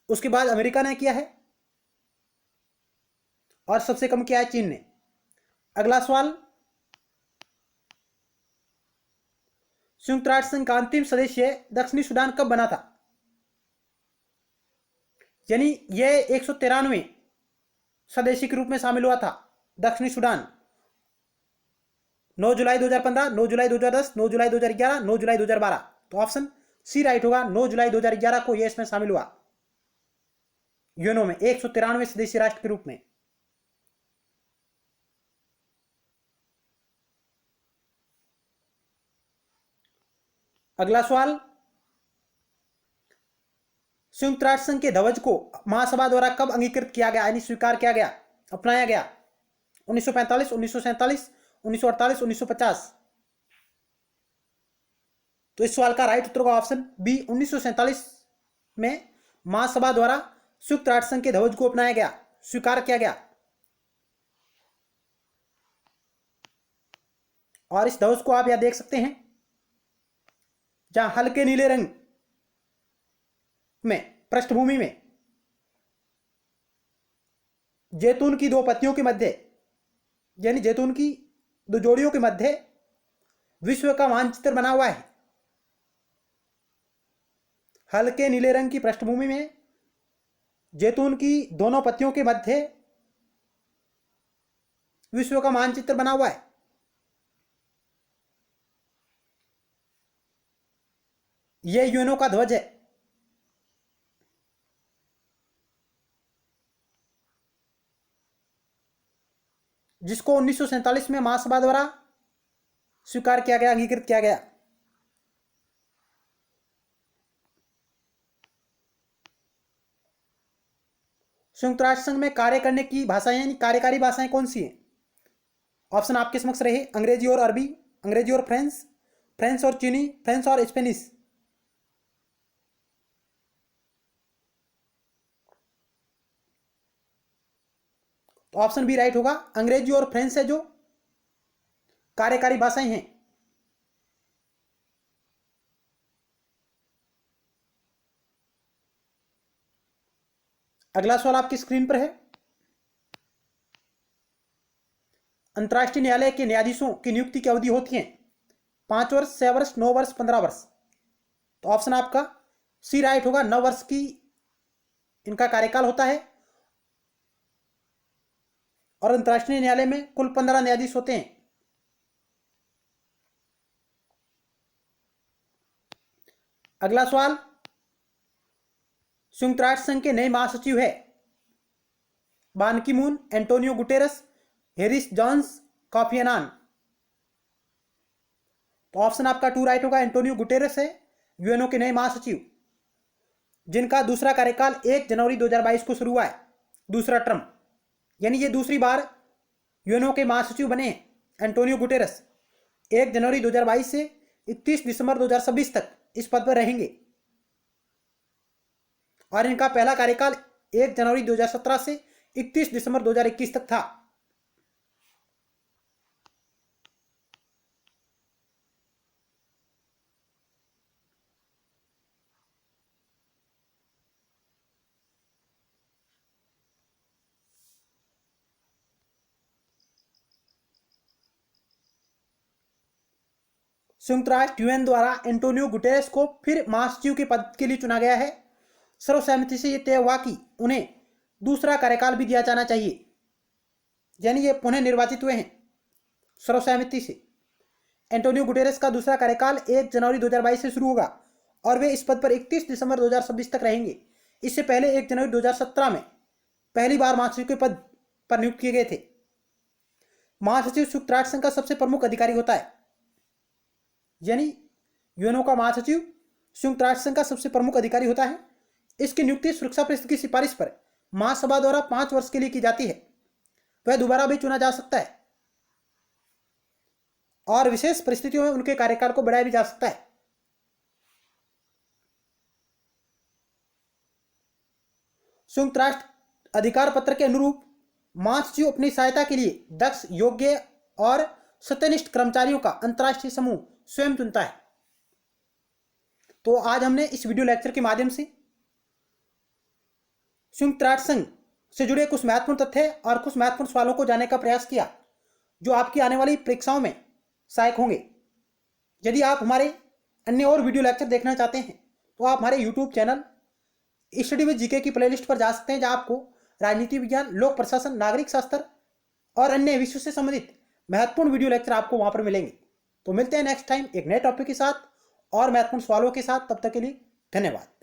उसके बाद अमेरिका ने किया है, और सबसे कम किया है चीन ने। अगला सवाल, संयुक्त राष्ट्र संघ का अंतिम सदस्य दक्षिणी सूडान कब बना था? यानी यह 193वें सदस्य के रूप में शामिल हुआ था दक्षिणी सूडान। 9 जुलाई 2015, 9 जुलाई 2010, 9 जुलाई 2011, 9 जुलाई 2012। तो ऑप्शन सी राइट होगा, 9 जुलाई 2011 को यह इसमें शामिल हुआ यूएनओ में 193वें सदस्य राष्ट्र के रूप में। अगला सवाल, संयुक्त राष्ट्र संघ के ध्वज को महासभा द्वारा कब अंगीकृत किया गया यानी स्वीकार किया गया, अपनाया गया? 1945, 1947, 1948, 1950। तो इस सवाल का राइट उत्तर होगा ऑप्शन बी, 1947 में महासभा द्वारा संयुक्त राष्ट्र संघ के ध्वज को अपनाया गया, स्वीकार किया गया। और इस ध्वज को आप यहां देख सकते हैं, जहां हल्के नीले रंग में पृष्ठभूमि में जैतून की दो पत्तियों के मध्य यानी जैतून की दो जोड़ियों के मध्य विश्व का मानचित्र बना हुआ है। हल्के नीले रंग की पृष्ठभूमि में जैतून की दोनों पत्तियों के मध्य विश्व का मानचित्र बना हुआ है। यह यूएनओ का ध्वज है। जिसको 1947 में महासभा द्वारा स्वीकार किया गया, अंगीकृत किया गया। संयुक्त राष्ट्र संघ में कार्य करने की भाषाएं यानी कार्यकारी भाषाएं कौन सी हैं? ऑप्शन आपके समक्ष रहे, अंग्रेजी और अरबी, अंग्रेजी और फ्रेंच, फ्रेंच और चीनी, फ्रेंच और स्पेनिश। तो ऑप्शन बी राइट होगा, अंग्रेजी और फ्रेंच है जो कार्यकारी भाषाएं हैं। अगला सवाल आपकी स्क्रीन पर है, अंतर्राष्ट्रीय न्यायालय के न्यायाधीशों की नियुक्ति की अवधि होती है 5 वर्ष, 6 वर्ष, 9 वर्ष, 15 वर्ष। तो ऑप्शन आपका सी राइट होगा, 9 वर्ष की इनका कार्यकाल होता है, और अंतर्राष्ट्रीय न्यायालय में कुल 15 न्यायाधीश होते हैं। अगला सवाल, संयुक्त राष्ट्र संघ के नए महासचिव है Ban Ki Moon, Antonio Guterres, हेरिस जॉन्स, कॉफी अन्नान। तो ऑप्शन आपका 2 राइट होगा, एंटोनियो गुटेरस है यूएनओ के नए महासचिव, जिनका दूसरा कार्यकाल 1 जनवरी 2022 को शुरू हुआ है, दूसरा टर्म, यानी ये दूसरी बार यूएनओ के महासचिव बने हैं एंटोनियो गुटेरस। 1 जनवरी 2022 से 31 दिसंबर 2026 तक इस पद पर रहेंगे और इनका पहला कार्यकाल 1 जनवरी 2017 से 31 दिसंबर 2021 तक था। संयुक्त राष्ट्र यूएन द्वारा एंटोनियो गुटेरेस को फिर महासचिव के पद के लिए चुना गया है। सर्वसहमति से यह तय हुआ कि उन्हें दूसरा कार्यकाल भी दिया जाना चाहिए, यानी ये पुनः निर्वाचित हुए हैं सर्वसहमति से। एंटोनियो गुटेरेस का दूसरा कार्यकाल 1 जनवरी 2022 से शुरू होगा और वे इस पद पर 31 दिसंबर 2026 तक रहेंगे। इससे पहले 1 जनवरी 2017 में पहली बार महासचिव के पद पर नियुक्त किए गए थे। महासचिव संयुक्त राष्ट्र संघ का सबसे प्रमुख अधिकारी होता है, यानी यूएनओ का महासचिव संयुक्त राष्ट्र संघ का सबसे प्रमुख अधिकारी होता है। इसकी नियुक्ति सुरक्षा परिषद की सिफारिश पर महासभा द्वारा 5 वर्ष के लिए की जाती है। वह दोबारा भी चुना जा सकता है और विशेष परिस्थितियों में उनके कार्यकाल को बढ़ाया भी जा सकता है। संयुक्त राष्ट्र अधिकार पत्र के अनुरूप महासचिव अपनी सहायता के लिए दक्ष, योग्य और सत्यनिष्ठ कर्मचारियों का अंतर्राष्ट्रीय समूह स्वयं चुनता है। तो आज हमने इस वीडियो लेक्चर के माध्यम से संयुक्त राष्ट्र संघ से जुड़े कुछ महत्वपूर्ण तथ्य और कुछ महत्वपूर्ण सवालों को जानने का प्रयास किया, जो आपकी आने वाली परीक्षाओं में सहायक होंगे। यदि आप हमारे अन्य और वीडियो लेक्चर देखना चाहते हैं तो आप हमारे YouTube channel study with GK की प्लेलिस्ट पर जा सकते हैं, जहां आपको राजनीति विज्ञान, लोक प्रशासन, नागरिक शास्त्र और अन्य विषयों से संबंधित महत्वपूर्ण वीडियो लेक्चर आपको वहां पर मिलेंगे। तो मिलते हैं नेक्स्ट टाइम एक नए टॉपिक के साथ और महत्वपूर्ण सवालों के साथ। तब तक के लिए धन्यवाद।